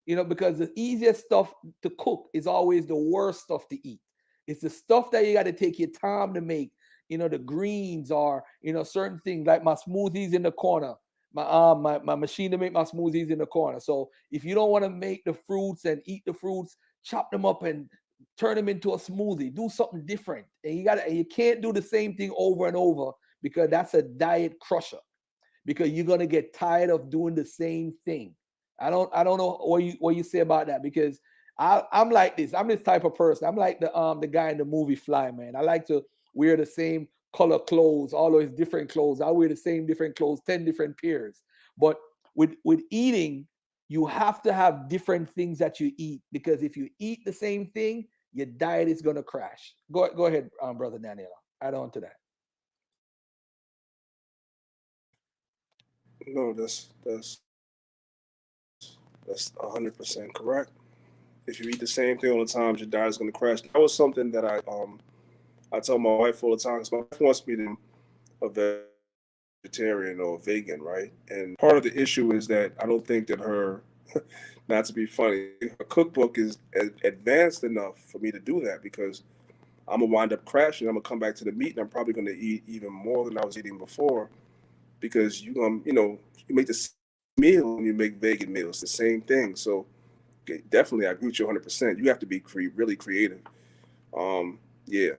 Because the easiest stuff to cook is always the worst stuff to eat. It's the stuff that you got to take your time to make. the greens or certain things like my smoothies in the corner. My machine to make my smoothies in the corner. So if you don't want to make the fruits and eat the fruits, chop them up and turn them into a smoothie. Do something different. And you can't do the same thing over and over, because that's a diet crusher. Because you're gonna get tired of doing the same thing. I don't know what you say about that, because I'm like this. I'm this type of person. I'm like the guy in the movie Fly, man. I like to wear the same color clothes, all those different clothes. I wear the same different clothes, 10 different pairs. But with eating, you have to have different things that you eat, because if you eat the same thing, your diet is gonna crash. Go ahead, brother Danyaahla. Add on to that. No, that's 100% correct. If you eat the same thing all the time, your diet is going to crash. That was something that I tell my wife all the time, because my wife wants me to be a vegetarian or vegan, right? And part of the issue is that I don't think that her, not to be funny, her cookbook is advanced enough for me to do that, because I'm gonna wind up crashing. I'm gonna come back to the meat, and I'm probably gonna eat even more than I was eating before, because you make the same meal when you make vegan meals, the same thing. So definitely, I agree with you 100%. You have to be really creative. Yeah,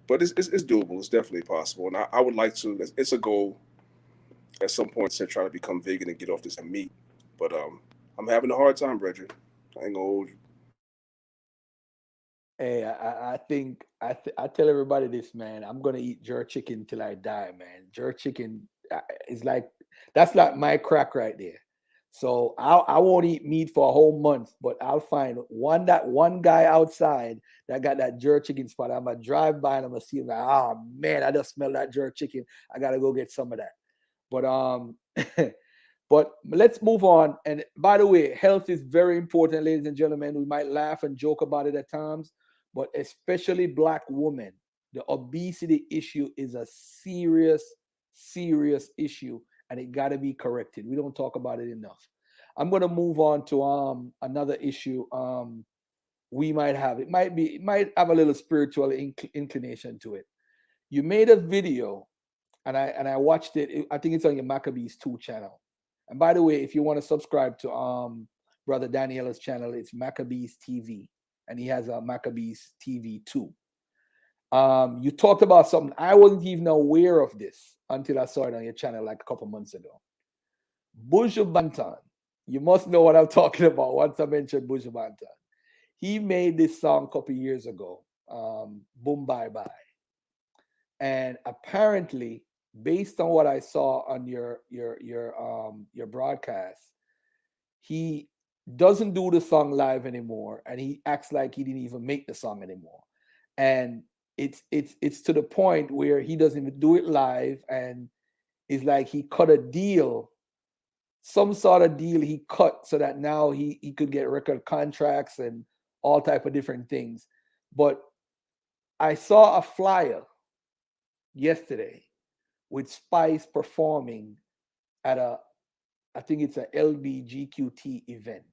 but it's doable. It's definitely possible, and I would like to. It's a goal at some point to try to become vegan and get off this meat. But I'm having a hard time, Bridget. I ain't gonna hold you. Hey, I think I tell everybody this, man. I'm gonna eat jerk chicken till I die, man. Jerk chicken is like that's like my crack right there. So I won't eat meat for a whole month, but I'll find one guy outside that got that jerk chicken spot. I'm gonna drive by and I'm gonna see him like, oh man, I just smell that jerk chicken. I gotta go get some of that. But but let's move on. And by the way, health is very important, ladies and gentlemen. We might laugh and joke about it at times, but especially Black women, the obesity issue is a serious, serious issue, and it got to be corrected. We don't talk about it enough. I'm going to move on to another issue. We might have it might have a little spiritual inclination to it. You made a video, and I watched it. I think it's on your Maccabees 2 channel. And by the way, if you want to subscribe to brother Danyaahla's channel, it's Maccabees TV, and he has a Maccabees TV 2. You talked about something I wasn't even aware of this until I saw it on your channel like a couple months ago. Buju Banton, you must know what I'm talking about once I mentioned Buju Banton. He made this song a couple years ago, Boom Bye Bye, and apparently, based on what I saw on your broadcast, he doesn't do the song live anymore, and he acts like he didn't even make the song anymore. And it's to the point where he doesn't even do it live, and it's like he cut a deal, some sort of deal he cut so that now he could get record contracts and all type of different things. But I saw a flyer yesterday with Spice performing at I think it's a LBGQT event.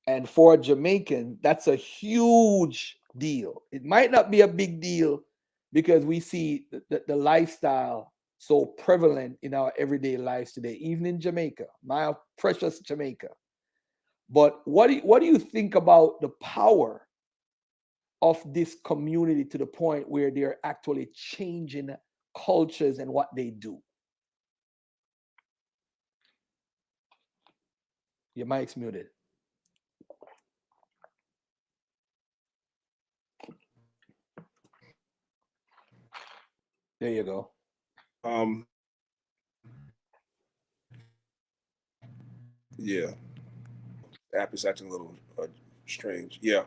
And for a Jamaican, that's a huge deal. It might not be a big deal because we see the lifestyle so prevalent in our everyday lives today, even in Jamaica, my precious Jamaica. But what do you think about the power of this community to the point where they're actually changing cultures and what they do? Your mic's muted. There you go. Yeah, the app is acting a little strange. Yeah.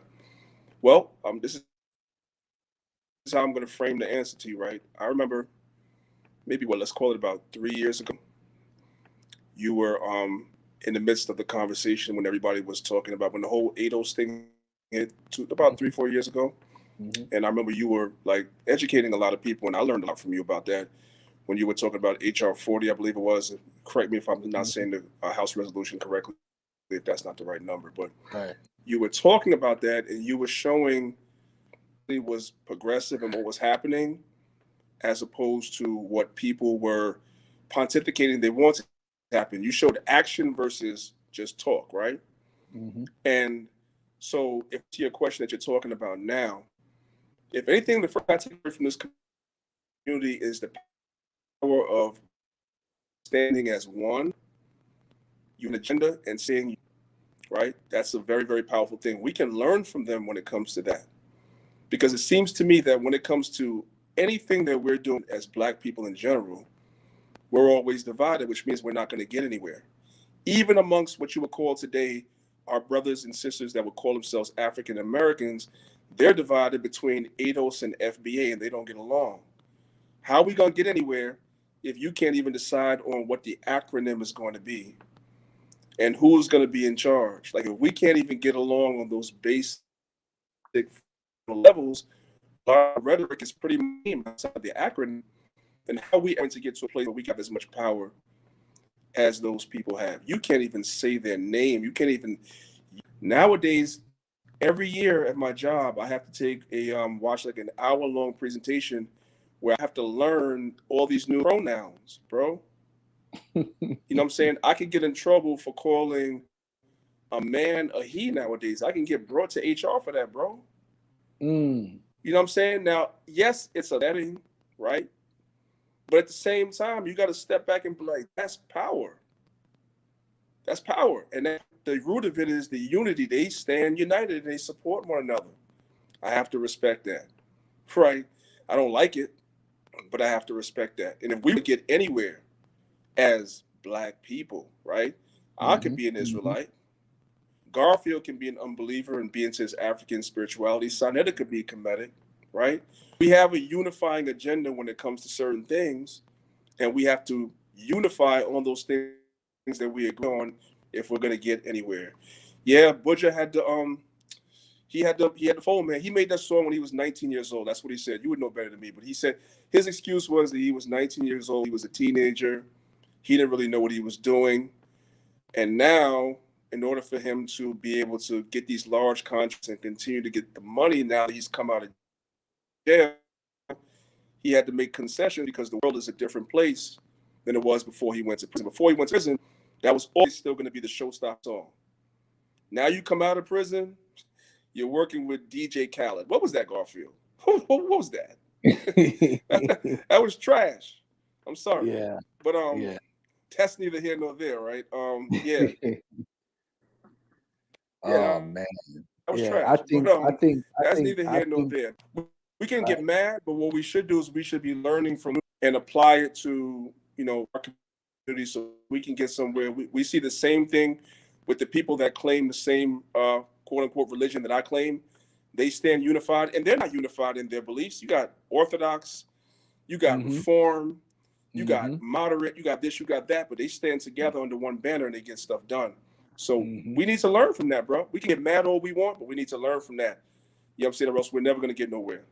Well, this is how I'm going to frame the answer to you, right? I remember maybe let's call it about 3 years ago. You were in the midst of the conversation when everybody was talking about when the whole ADOS thing hit about 3-4 years ago. Mm-hmm. And I remember you were like educating a lot of people, and I learned a lot from you about that when you were talking about HR 40, I believe it was. Correct me if I'm not saying the House resolution correctly, if that's not the right number. But right. You were talking about that, and you were showing it was progressive and what was happening. as opposed to what people were pontificating they wanted to happen. You showed action versus just talk, right? Mm-hmm. And so, if to your question that you're talking about now, if anything, the first I take away from this community is the power of standing as one, you have an agenda, and seeing, right? That's a very, very powerful thing. We can learn from them when it comes to that. Because it seems to me that when it comes to anything that we're doing as Black people in general, we're always divided, which means we're not going to get anywhere. Even amongst what you would call today our brothers and sisters that would call themselves African Americans, they're divided between ADOS and FBA, and they don't get along. How are we going to get anywhere if you can't even decide on what the acronym is going to be and who's going to be in charge? Like, if we can't even get along on those basic levels, our rhetoric is pretty mean outside the acronym, then how are we going to get to a place where we have as much power as those people have? You can't even say their name. You can't even. Nowadays, every year at my job, I have to take a watch like an hour-long presentation where I have to learn all these new pronouns, bro. You know what I'm saying? I could get in trouble for calling a man a he nowadays. I can get brought to HR for that, bro. Mm. You know what I'm saying? Now, yes, it's a setting, right? But at the same time, you got to step back and be like, that's power. That's power. And that, the root of it is the unity. They stand united and they support one another. I have to respect that, right? I don't like it, but I have to respect that. And if we get anywhere as Black people, right? I could be an Israelite. Garfield can be an unbeliever and be into his African spirituality. Sonetta could be Kemetic, right? We have a unifying agenda when it comes to certain things, and we have to unify on those things that we agree on if we're gonna get anywhere. Yeah, Butcher had to he had the phone, man. He made that song when he was 19 years old. That's what he said. You would know better than me, but he said his excuse was that he was 19 years old. He was a teenager. He didn't really know what he was doing, and now, in order for him to be able to get these large contracts and continue to get the money, now that he's come out of jail, he had to make concessions because the world is a different place than it was before he went to prison. Before he went to prison, that was always still going to be the showstop song. Now you come out of prison, you're working with DJ Khaled. What was that, Garfield? What was that? That was trash. I'm sorry. Yeah. But yeah. that's neither here nor there, right? Yeah. Oh man. That was Yeah, trash. I think That's neither here nor there. We can get mad, but what we should do is we should be learning from and apply it to, you know, our community so we can get somewhere. We see the same thing with the people that claim the same quote unquote religion that I claim. They stand unified, and they're not unified in their beliefs. You got Orthodox, you got Reform, you got moderate, you got this, you got that, but they stand together under one banner and they get stuff done. So we need to learn from that, bro. We can get mad all we want, but we need to learn from that. You know what I'm saying? Or else we're never going to get nowhere.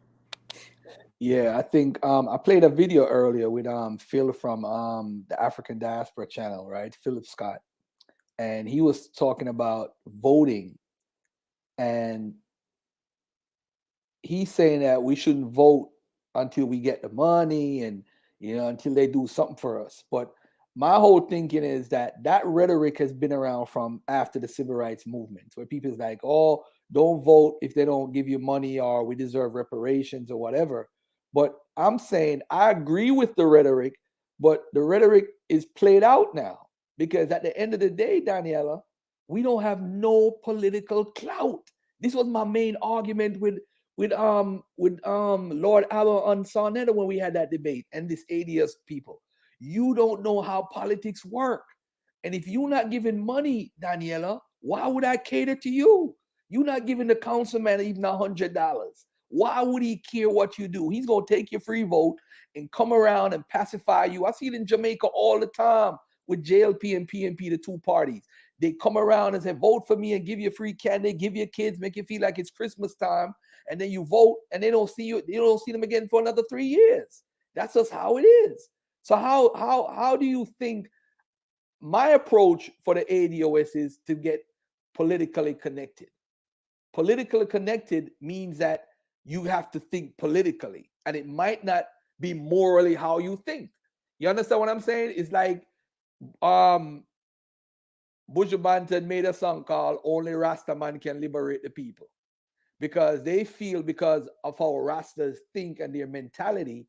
Yeah, I think I played a video earlier with Phil from the African Diaspora channel, right? Philip Scott. And he was talking about voting. And he's saying that we shouldn't vote until we get the money and, you know, until they do something for us. But my whole thinking is that rhetoric has been around from after the civil rights movement, where people's like, oh, don't vote if they don't give you money, or we deserve reparations or whatever. But I'm saying I agree with the rhetoric, but the rhetoric is played out now, because at the end of the day, Danyaahla, we don't have no political clout. This was my main argument with Lord Allo on Sonetta when we had that debate, and this ADS people. You don't know how politics work. And if you're not giving money, Danyaahla, why would I cater to you? You're not giving the councilman even $100. Why would he care what you do? He's going to take your free vote and come around and pacify you. I see it in Jamaica all the time with JLP and PNP, the two parties. They come around and say, vote for me and give you free candy, give your kids, make you feel like it's Christmas time. And then you vote and they don't see you. You don't see them again for another 3 years. That's just how it is. So how do you think my approach for the ADOS is to get politically connected? Politically connected means that you have to think politically, and it might not be morally how you think. You understand what I'm saying? It's like Buju Banton made a song called Only Rasta Man Can Liberate the People. Because they feel, because of how Rastas think and their mentality,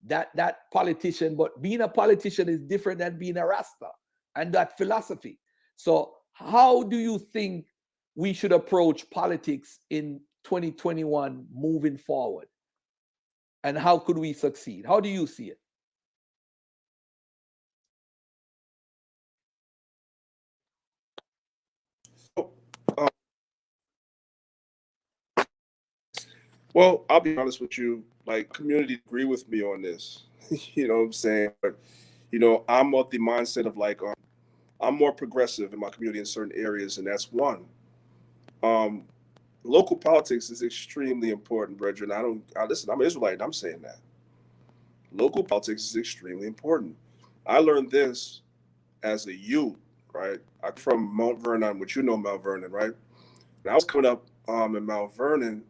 that politician, but being a politician is different than being a Rasta, and that philosophy. So how do you think we should approach politics in 2021 moving forward? And how could we succeed? How do you see it? Well, I'll be honest with you. Like, community agree with me on this. You know what I'm saying? But I'm of the mindset of like, I'm more progressive in my community in certain areas, and that's one. Local politics is extremely important, brethren. Listen, I'm Israelite, and I'm saying that. Local politics is extremely important. I learned this as a youth, right? I'm from Mount Vernon, which Mount Vernon, right? When I was coming up in Mount Vernon,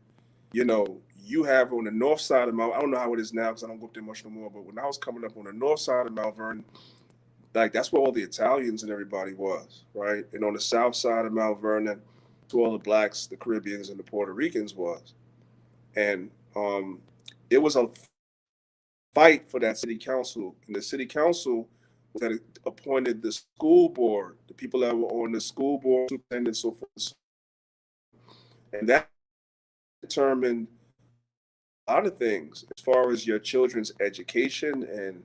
you have on the north side of Mount, I don't know how it is now because I don't go up there much no more, but when I was coming up on the north side of Mount Vernon, like that's where all the Italians and everybody was, right? And on the south side of Mount Vernon, to all the blacks, the Caribbeans, and the Puerto Ricans was. And it was a fight for that city council. And the city council that appointed the school board, the people that were on the school board, superintendent, so forth. And that determined a lot of things as far as your children's education and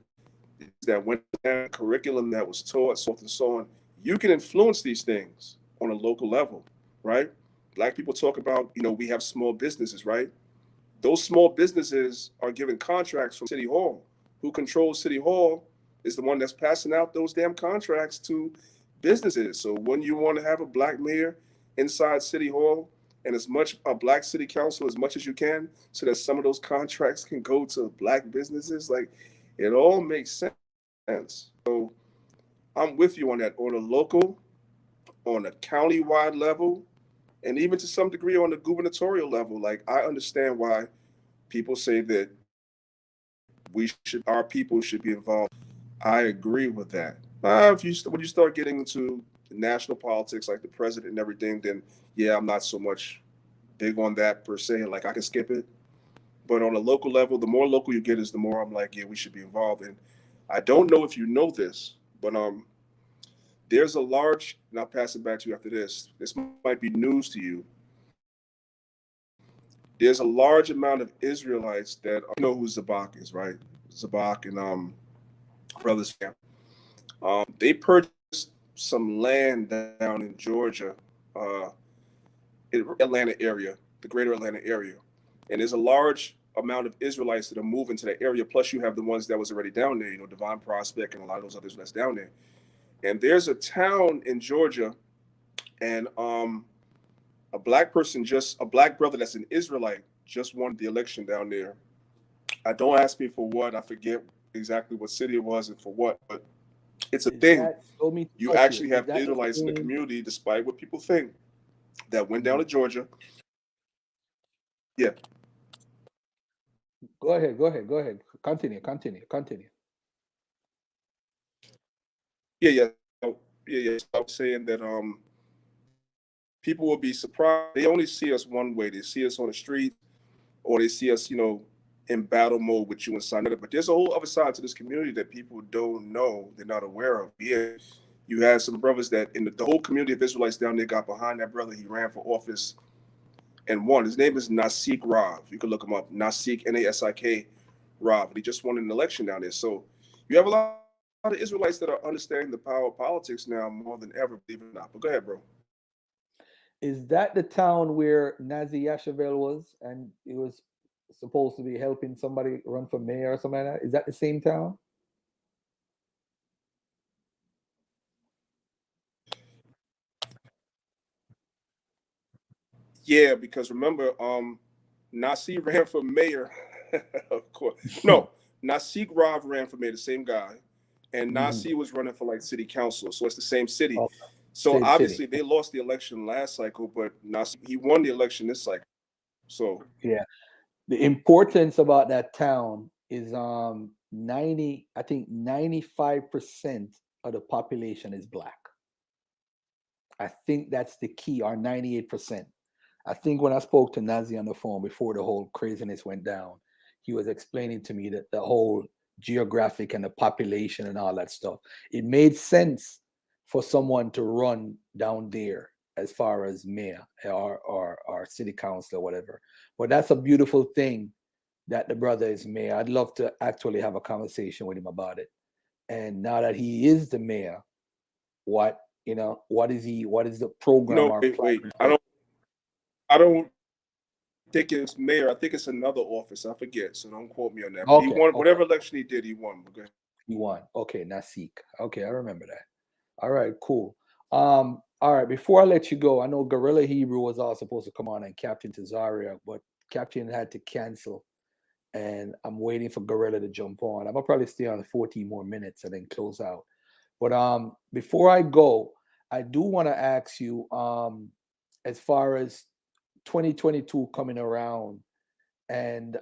that went down, curriculum that was taught, so forth and so on. You can influence these things on a local level, right? Black people talk about, we have small businesses, right? Those small businesses are given contracts from City Hall. Who controls City Hall is the one that's passing out those damn contracts to businesses. So when you want to have a black mayor inside City Hall, and as much a black city council as much as you can, so that some of those contracts can go to black businesses, like it all makes sense. So I'm with you on that, on a local, on a county-wide level, and even to some degree on the gubernatorial level. Like, I understand why people say that our people should be involved. I agree with that. When you start getting into national politics, like the president and everything, then yeah, I'm not so much big on that per se. Like, I can skip it. But on a local level, the more local you get is the more I'm like, yeah, we should be involved. And I don't know if you know this, but there's a large, and I'll pass it back to you after this. This might be news to you. There's a large amount of Israelites that who Zabak is, right? Zabak and Brothers Family. They purchased some land down in Georgia, in Atlanta area, the greater Atlanta area. And there's a large amount of Israelites that are moving to that area. Plus you have the ones that was already down there, Divine Prospect and a lot of those others that's down there. And there's a town in Georgia, and a black brother that's an Israelite just won the election down there. Don't ask me for what, I forget exactly what city it was and for what, but it's a thing. You actually have Israelites in the community, despite what people think, that went down to Georgia. Yeah. Go ahead. Continue. Yeah. So I was saying that people will be surprised. They only see us one way. They see us on the street, or they see us, in battle mode with you inside of it. But there's a whole other side to this community that people don't know, they're not aware of. Yeah, you had some brothers that the whole community of Israelites down there got behind that brother. He ran for office and won. His name is Nasik Rav. You can look him up. Nasik, Nasik Rav. He just won an election down there. So you have a lot of Israelites that are understanding the power of politics now more than ever, believe it or not. But go ahead, bro. Is that the town where Nazi Yashavel was, and it was supposed to be helping somebody run for mayor or something like that? Is that the same town? Yeah, because remember, Nasi ran for mayor. Of course. No, Nasik Rav ran for mayor, the same guy. And Nasi was running for like city council. So it's the same city. Okay. So same obviously city. They lost the election last cycle, but Nasi, he won the election this cycle. So yeah. The importance about that town is 90, I think 95% of the population is black. I think that's the key, or 98%. I think when I spoke to Nazi on the phone before the whole craziness went down, he was explaining to me that the whole geographic and the population and all that stuff, it made sense for someone to run down there as far as mayor or city council or whatever. But that's a beautiful thing that the brother is mayor. I'd love to actually have a conversation with him about it. And now that he is the mayor, what what is the program or Wait. I don't think it's mayor. I think it's another office. I forget, so don't quote me on that. But he Okay, won okay. whatever election he did. He won. Okay. He won. Okay, Nasik. Okay, I remember that. All right, cool. All right, before I let you go, I know Guerilla Hebrew was all supposed to come on and Captain Tazaria, but Captain had to cancel. And I'm waiting for Guerilla to jump on. I'm gonna probably stay on 14 more minutes and then close out. But before I go, I do want to ask you, as far as 2022 coming around, and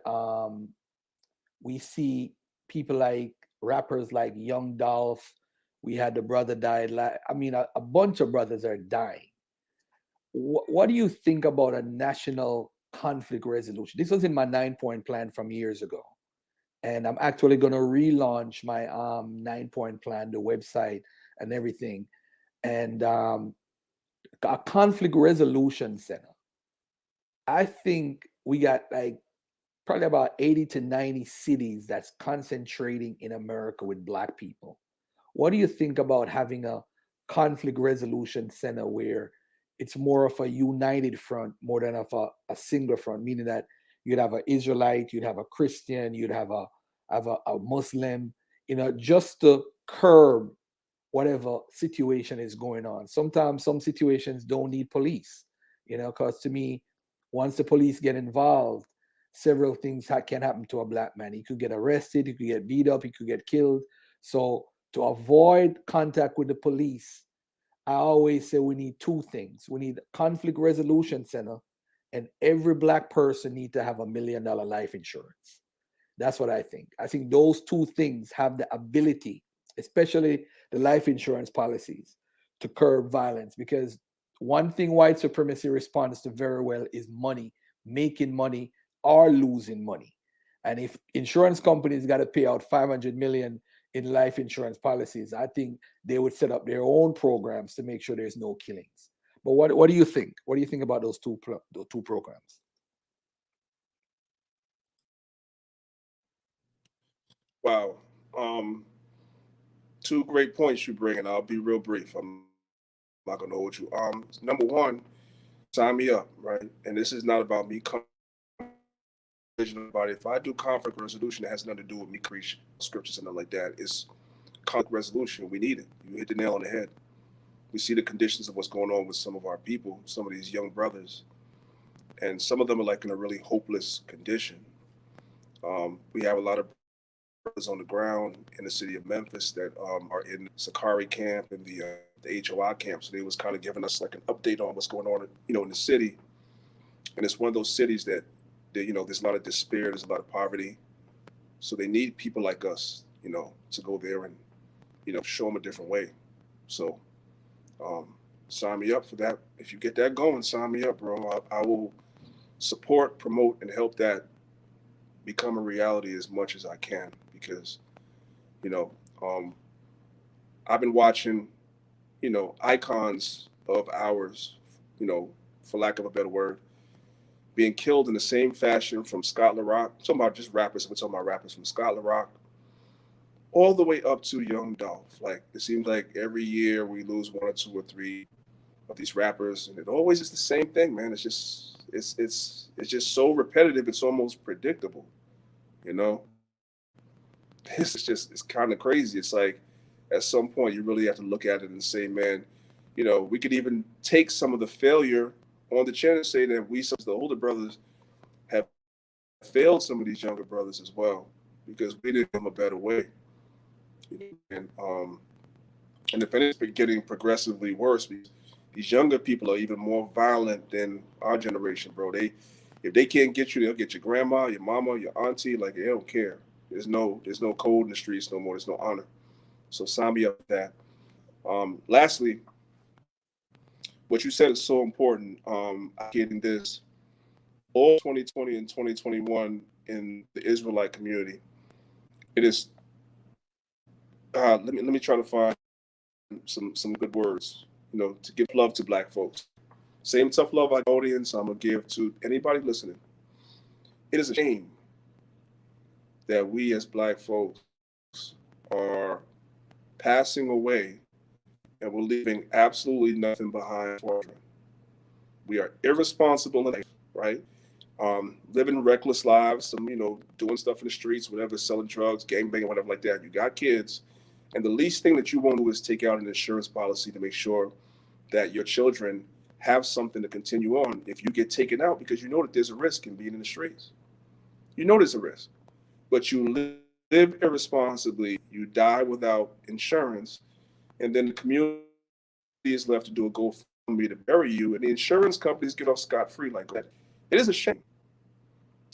we see people like rappers like Young Dolph. We had the brother died. I mean, a bunch of brothers are dying. What do you think about a national conflict resolution? This was in my 9-point plan from years ago, and I'm actually going to relaunch my 9-point plan, the website and everything, and a conflict resolution center. I think we got like probably about 80 to 90 cities that's concentrating in America with black people. What do you think about having a conflict resolution center where it's more of a united front more than of a single front, meaning that you'd have an Israelite, you'd have a Christian, you'd have a Muslim, just to curb whatever situation is going on. Sometimes some situations don't need police, because to me, once the police get involved, several things can happen to a black man. He could get arrested, he could get beat up, he could get killed. So to avoid contact with the police, I always say we need two things. We need a conflict resolution center, and every black person need to have $1 million life insurance. That's what I think. I think those two things have the ability, especially the life insurance policies, to curb violence. Because one thing white supremacy responds to very well is money, making money or losing money. And if insurance companies got to pay out 500 million in life insurance policies, I think they would set up their own programs to make sure there's no killings. But what do you think? What do you think about those two programs? Wow. Two great points you bring, and I'll be real brief. I'm not gonna hold you. Number one, sign me up, right? And this is not about me about it. If I do conflict resolution, it has nothing to do with me preaching scriptures and nothing like that. It's conflict resolution. We need it. You hit the nail on the head. We see the conditions of what's going on with some of our people, some of these young brothers, and some of them are like in a really hopeless condition. We have a lot of brothers on the ground in the city of Memphis that are in Sakari camp and the HOI camp. So they was kind of giving us like an update on what's going on, in the city. And it's one of those cities that there's a lot of despair, there's a lot of poverty. So they need people like us, to go there and, show them a different way. So sign me up for that. If you get that going, sign me up, bro. I will support, promote, and help that become a reality as much as I can, because, I've been watching, icons of ours, for lack of a better word, being killed in the same fashion from Scotland Rock. I'm talking about just rappers. We're talking about rappers from Scotland Rock, all the way up to Young Dolph. Like, it seems like every year we lose 1 or 2 or 3 of these rappers, and it always is the same thing, man. It's just so repetitive. It's almost predictable, It's kind of crazy. It's like, at some point you really have to look at it and say, man, we could even take some of the failure on the chin and say that we, some of the older brothers, have failed some of these younger brothers as well, because we didn't give them a better way. And if anything, getting progressively worse, because these younger people are even more violent than our generation, bro. If they can't get you, they'll get your grandma, your mama, your auntie. Like, they don't care. There's no code in the streets no more. There's no honor. So sign me up for that. Lastly, what you said is so important. Getting this, all 2020 and 2021 in the Israelite community, it is. Let me try to find some good words, to give love to Black folks. Same tough love I audience I'm gonna give to anybody listening. It is a shame that we as Black folks are passing away and we're leaving absolutely nothing behind for children. We are irresponsible in life, right? Living reckless lives, doing stuff in the streets, whatever, selling drugs, gangbanging, whatever like that. You got kids, and the least thing that you want to do is take out an insurance policy to make sure that your children have something to continue on if you get taken out, because you know that there's a risk in being in the streets. You know there's a risk, but you live irresponsibly, you die without insurance, and then the community is left to do a GoFundMe to bury you, and the insurance companies get off scot-free like that. It is a shame.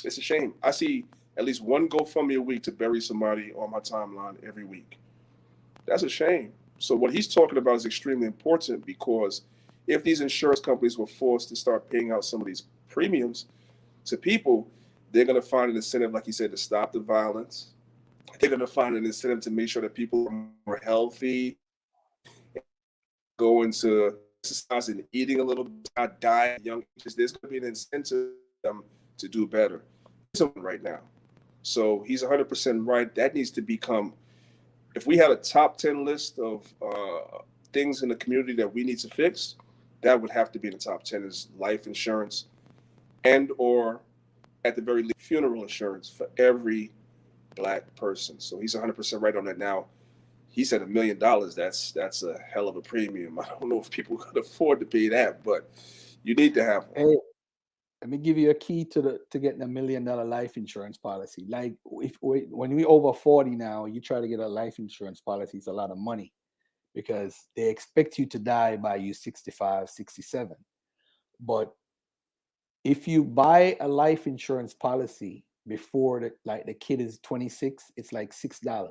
It's a shame. I see at least one GoFundMe a week to bury somebody on my timeline every week. That's a shame. So what he's talking about is extremely important, because if these insurance companies were forced to start paying out some of these premiums to people, they're going to find an incentive, like he said, to stop the violence. They're going to find an incentive to make sure that people are more healthy, go into exercise and eating a little bit, not die at young ages. There's going to be an incentive for them to do better right now. So he's 100% right. That needs to become, if we had a top 10 list of things in the community that we need to fix, that would have to be in the top 10 is life insurance and or at the very least funeral insurance for every Black person. So he's 100% right on that. Now, he said $1 million. That's a hell of a premium. I don't know if people could afford to pay that, but you need to have one. Hey, let me give you a key to getting $1 million life insurance policy. Like when we over 40 now, you try to get a life insurance policy, it's a lot of money because they expect you to die by you 65, 67. But if you buy a life insurance policy before the kid is 26, it's like $6.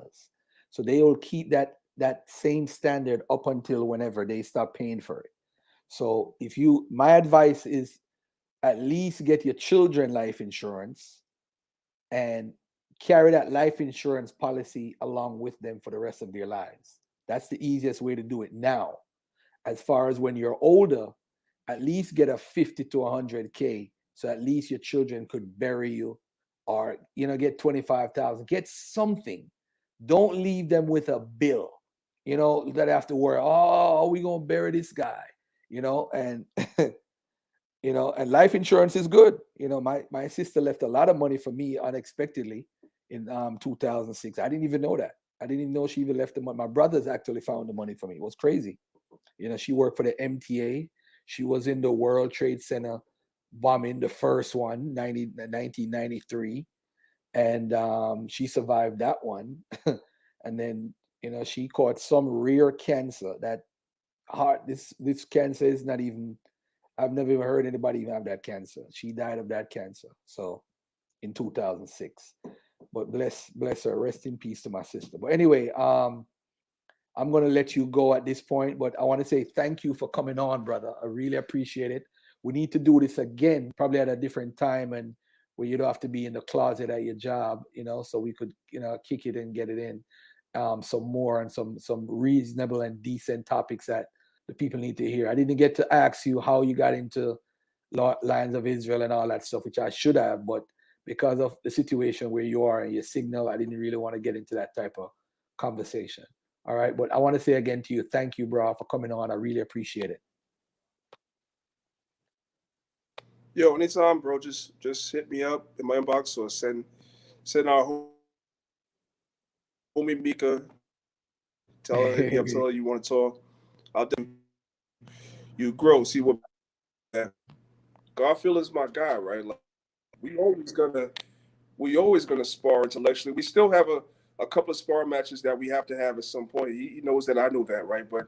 So they will keep that same standard up until whenever they stop paying for it. So my advice is at least get your children life insurance and carry that life insurance policy along with them for the rest of their lives. That's the easiest way to do it now. As far as when you're older, at least get a 50 to 100K. So at least your children could bury you or, get 25,000, get something. Don't leave them with a bill, that have to worry, oh, we going to bury this guy, and, and life insurance is good. My sister left a lot of money for me unexpectedly in 2006. I didn't even know that. I didn't even know she even left the money. My brothers actually found the money for me. It was crazy. She worked for the MTA. She was in the World Trade Center bombing, the first one, 1993. And she survived that one. And then, she caught some rare cancer that this cancer is not even, I've never even heard anybody even have that cancer. She died of that cancer. So in 2006, but bless her, rest in peace to my sister. But anyway, I'm going to let you go at this point, but I want to say thank you for coming on, brother. I really appreciate it. We need to do this again, probably at a different time and where you don't have to be in the closet at your job, so we could, kick it and get it in some more and some reasonable and decent topics that the people need to hear. I didn't get to ask you how you got into Lions of Israel and all that stuff, which I should have, but because of the situation where you are and your signal, I didn't really want to get into that type of conversation. All right. But I want to say again to you, thank you, bro, for coming on. I really appreciate it. Yo, anytime, bro, just hit me up in my inbox or send our homie Mika. Tell her, hit me up, tell her you want to talk. I'll do. You grow, see what. Garfield is my guy, right? Like, we always gonna spar intellectually. We still have a couple of spar matches that we have to have at some point. He knows that, I know that, right? But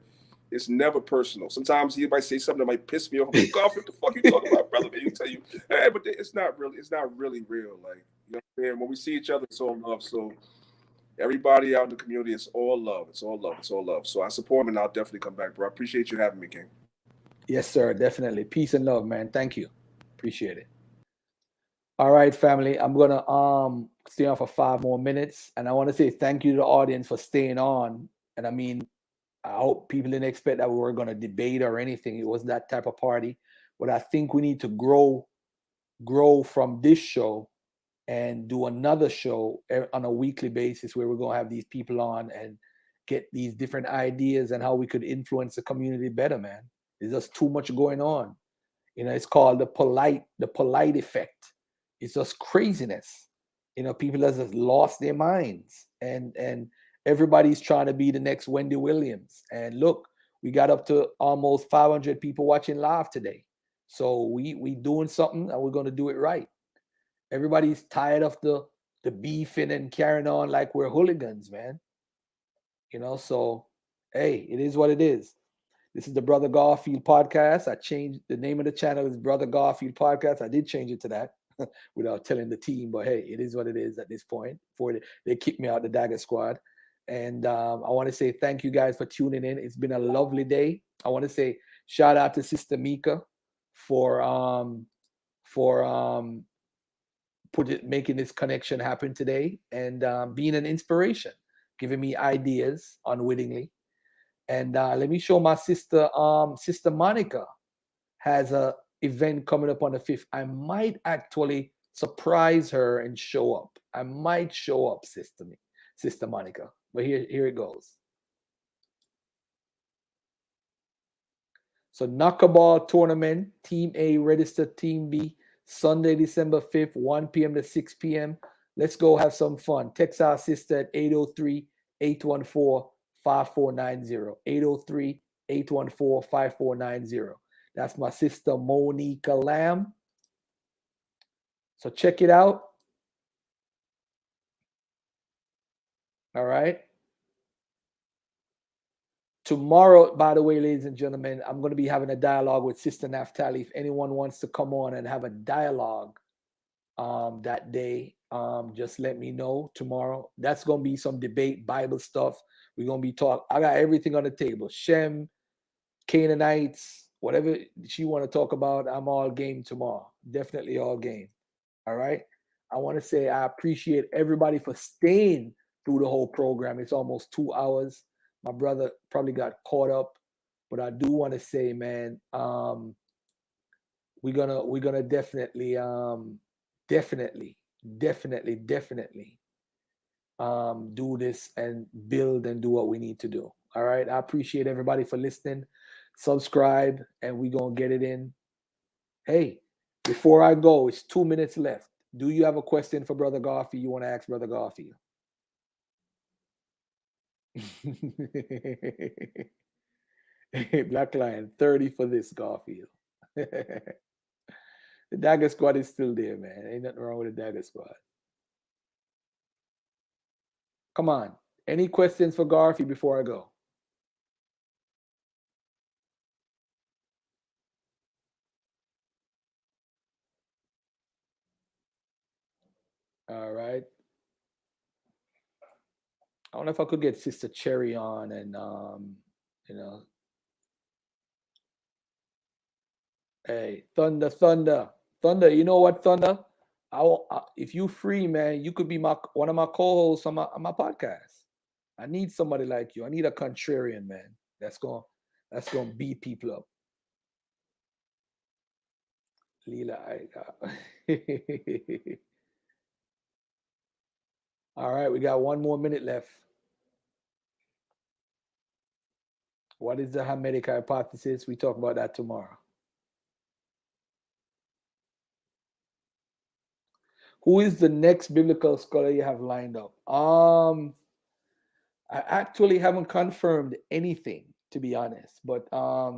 It's never personal. Sometimes he might say something that might piss me off. I'm like, Garfield, what the fuck you talking about, brother? Man, you tell you, hey, but it's not really real. Like, you know what I'm saying? When we see each other, it's all love. So everybody out in the community, it's all love. It's all love. It's all love. So I support him, and I'll definitely come back, bro. I appreciate you having me, King. Yes, sir. Definitely. Peace and love, man. Thank you. Appreciate it. All right, family. I'm gonna stay on for 5 more minutes, and I want to say thank you to the audience for staying on. And I mean, I hope people didn't expect that we were gonna debate or anything. It wasn't that type of party. But I think we need to grow from this show and do another show on a weekly basis where we're gonna have these people on and get these different ideas and how we could influence the community better, man. There's just too much going on. You know, it's called the polite effect. It's just craziness. You know, people have just lost their minds, and everybody's trying to be the next Wendy Williams. And look, we got up to almost 500 people watching live today. So we doing something, and we're gonna do it right. Everybody's tired of the beefing and carrying on like we're hooligans, man. You know, so hey, it is what it is. This is the Brother Garfield podcast. I changed the name of the channel is Brother Garfield podcast. I did change it to that without telling the team, but hey, it is what it is at this point. Before they kicked me out the Dagger Squad. And I want to say thank you guys for tuning in. It's been a lovely day. I want to say shout out to Sister Mika for making this connection happen today and being an inspiration, giving me ideas unwittingly. And let me show my sister, Sister Monica has a event coming up on the 5th. I might actually surprise her and show up. I might show up, Sister Monica. But here it goes. So knuckleball tournament, Team A registered Team B, Sunday, December 5th, 1 p.m. to 6 p.m. Let's go have some fun. Text our sister at 803-814-5490. 803-814-5490. That's my sister Monica Lamb. So check it out. All right. Tomorrow, by the way, ladies and gentlemen, I'm going to be having a dialogue with Sister Naftali. If anyone wants to come on and have a dialogue that day, just let me know tomorrow. That's going to be some debate, Bible stuff. We're going to be talking. I got everything on the table. Shem, Canaanites, whatever she want to talk about, I'm all game tomorrow. Definitely all game. All right. I want to say I appreciate everybody for staying through the whole program. It's almost 2 hours. My brother probably got caught up, but I do want to say, man, we're gonna definitely do this and build and do what we need to do. All right. I appreciate everybody for listening. Subscribe, and we're gonna get it in. Hey, before I go, it's 2 minutes left. Do you have a question for Brother Garfield? You want to ask Brother Garfield? Black Lion, 30 for this, Garfield. The Dagger Squad is still there, man. Ain't nothing wrong with the Dagger Squad. Come on. Any questions for Garfield before I go? All right. I wonder if I could get Sister Cherry on and, hey, Thunder. You know what, Thunder? If you free, man, you could be one of my co-hosts on my podcast. I need somebody like you. I need a contrarian, man. That's gonna beat people up. Leela, all right, we got 1 more minute left. What is the Hamitic hypothesis? We talk about that tomorrow. Who is the next biblical scholar you have lined up? I actually haven't confirmed anything, to be honest, but I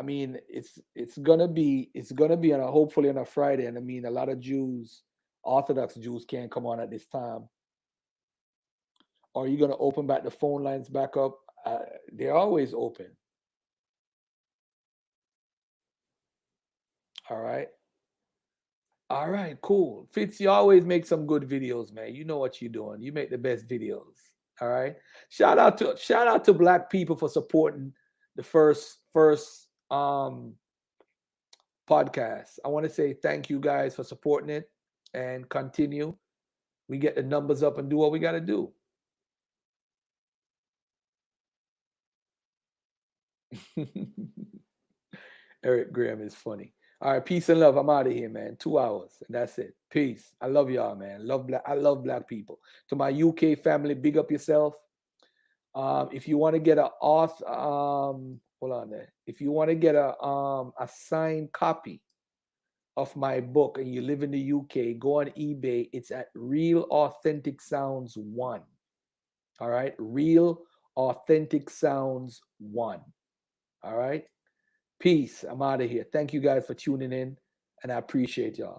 mean, it's gonna be on hopefully on a Friday, and I mean, a lot of Jews, Orthodox Jews, can't come on at this time. Are you gonna open back the phone lines back up? They're always open. All right. All right, cool. Fitz, you always make some good videos, man. You know what you're doing. You make the best videos. All right. Shout out to Black people for supporting the first podcast. I want to say thank you guys for supporting it and continue. We get the numbers up and do what we got to do. Eric Graham is funny. All right, peace and love. I'm out of here, man. 2 hours, and that's it. Peace. I love y'all, man. I love Black people. To my UK family, big up yourself. If you want to get a hold on there. If you want to get a signed copy of my book and you live in the UK, go on eBay. It's at Real Authentic Sounds 1. All right, Real Authentic Sounds 1. All right. Peace. I'm out of here. Thank you guys for tuning in, and I appreciate y'all.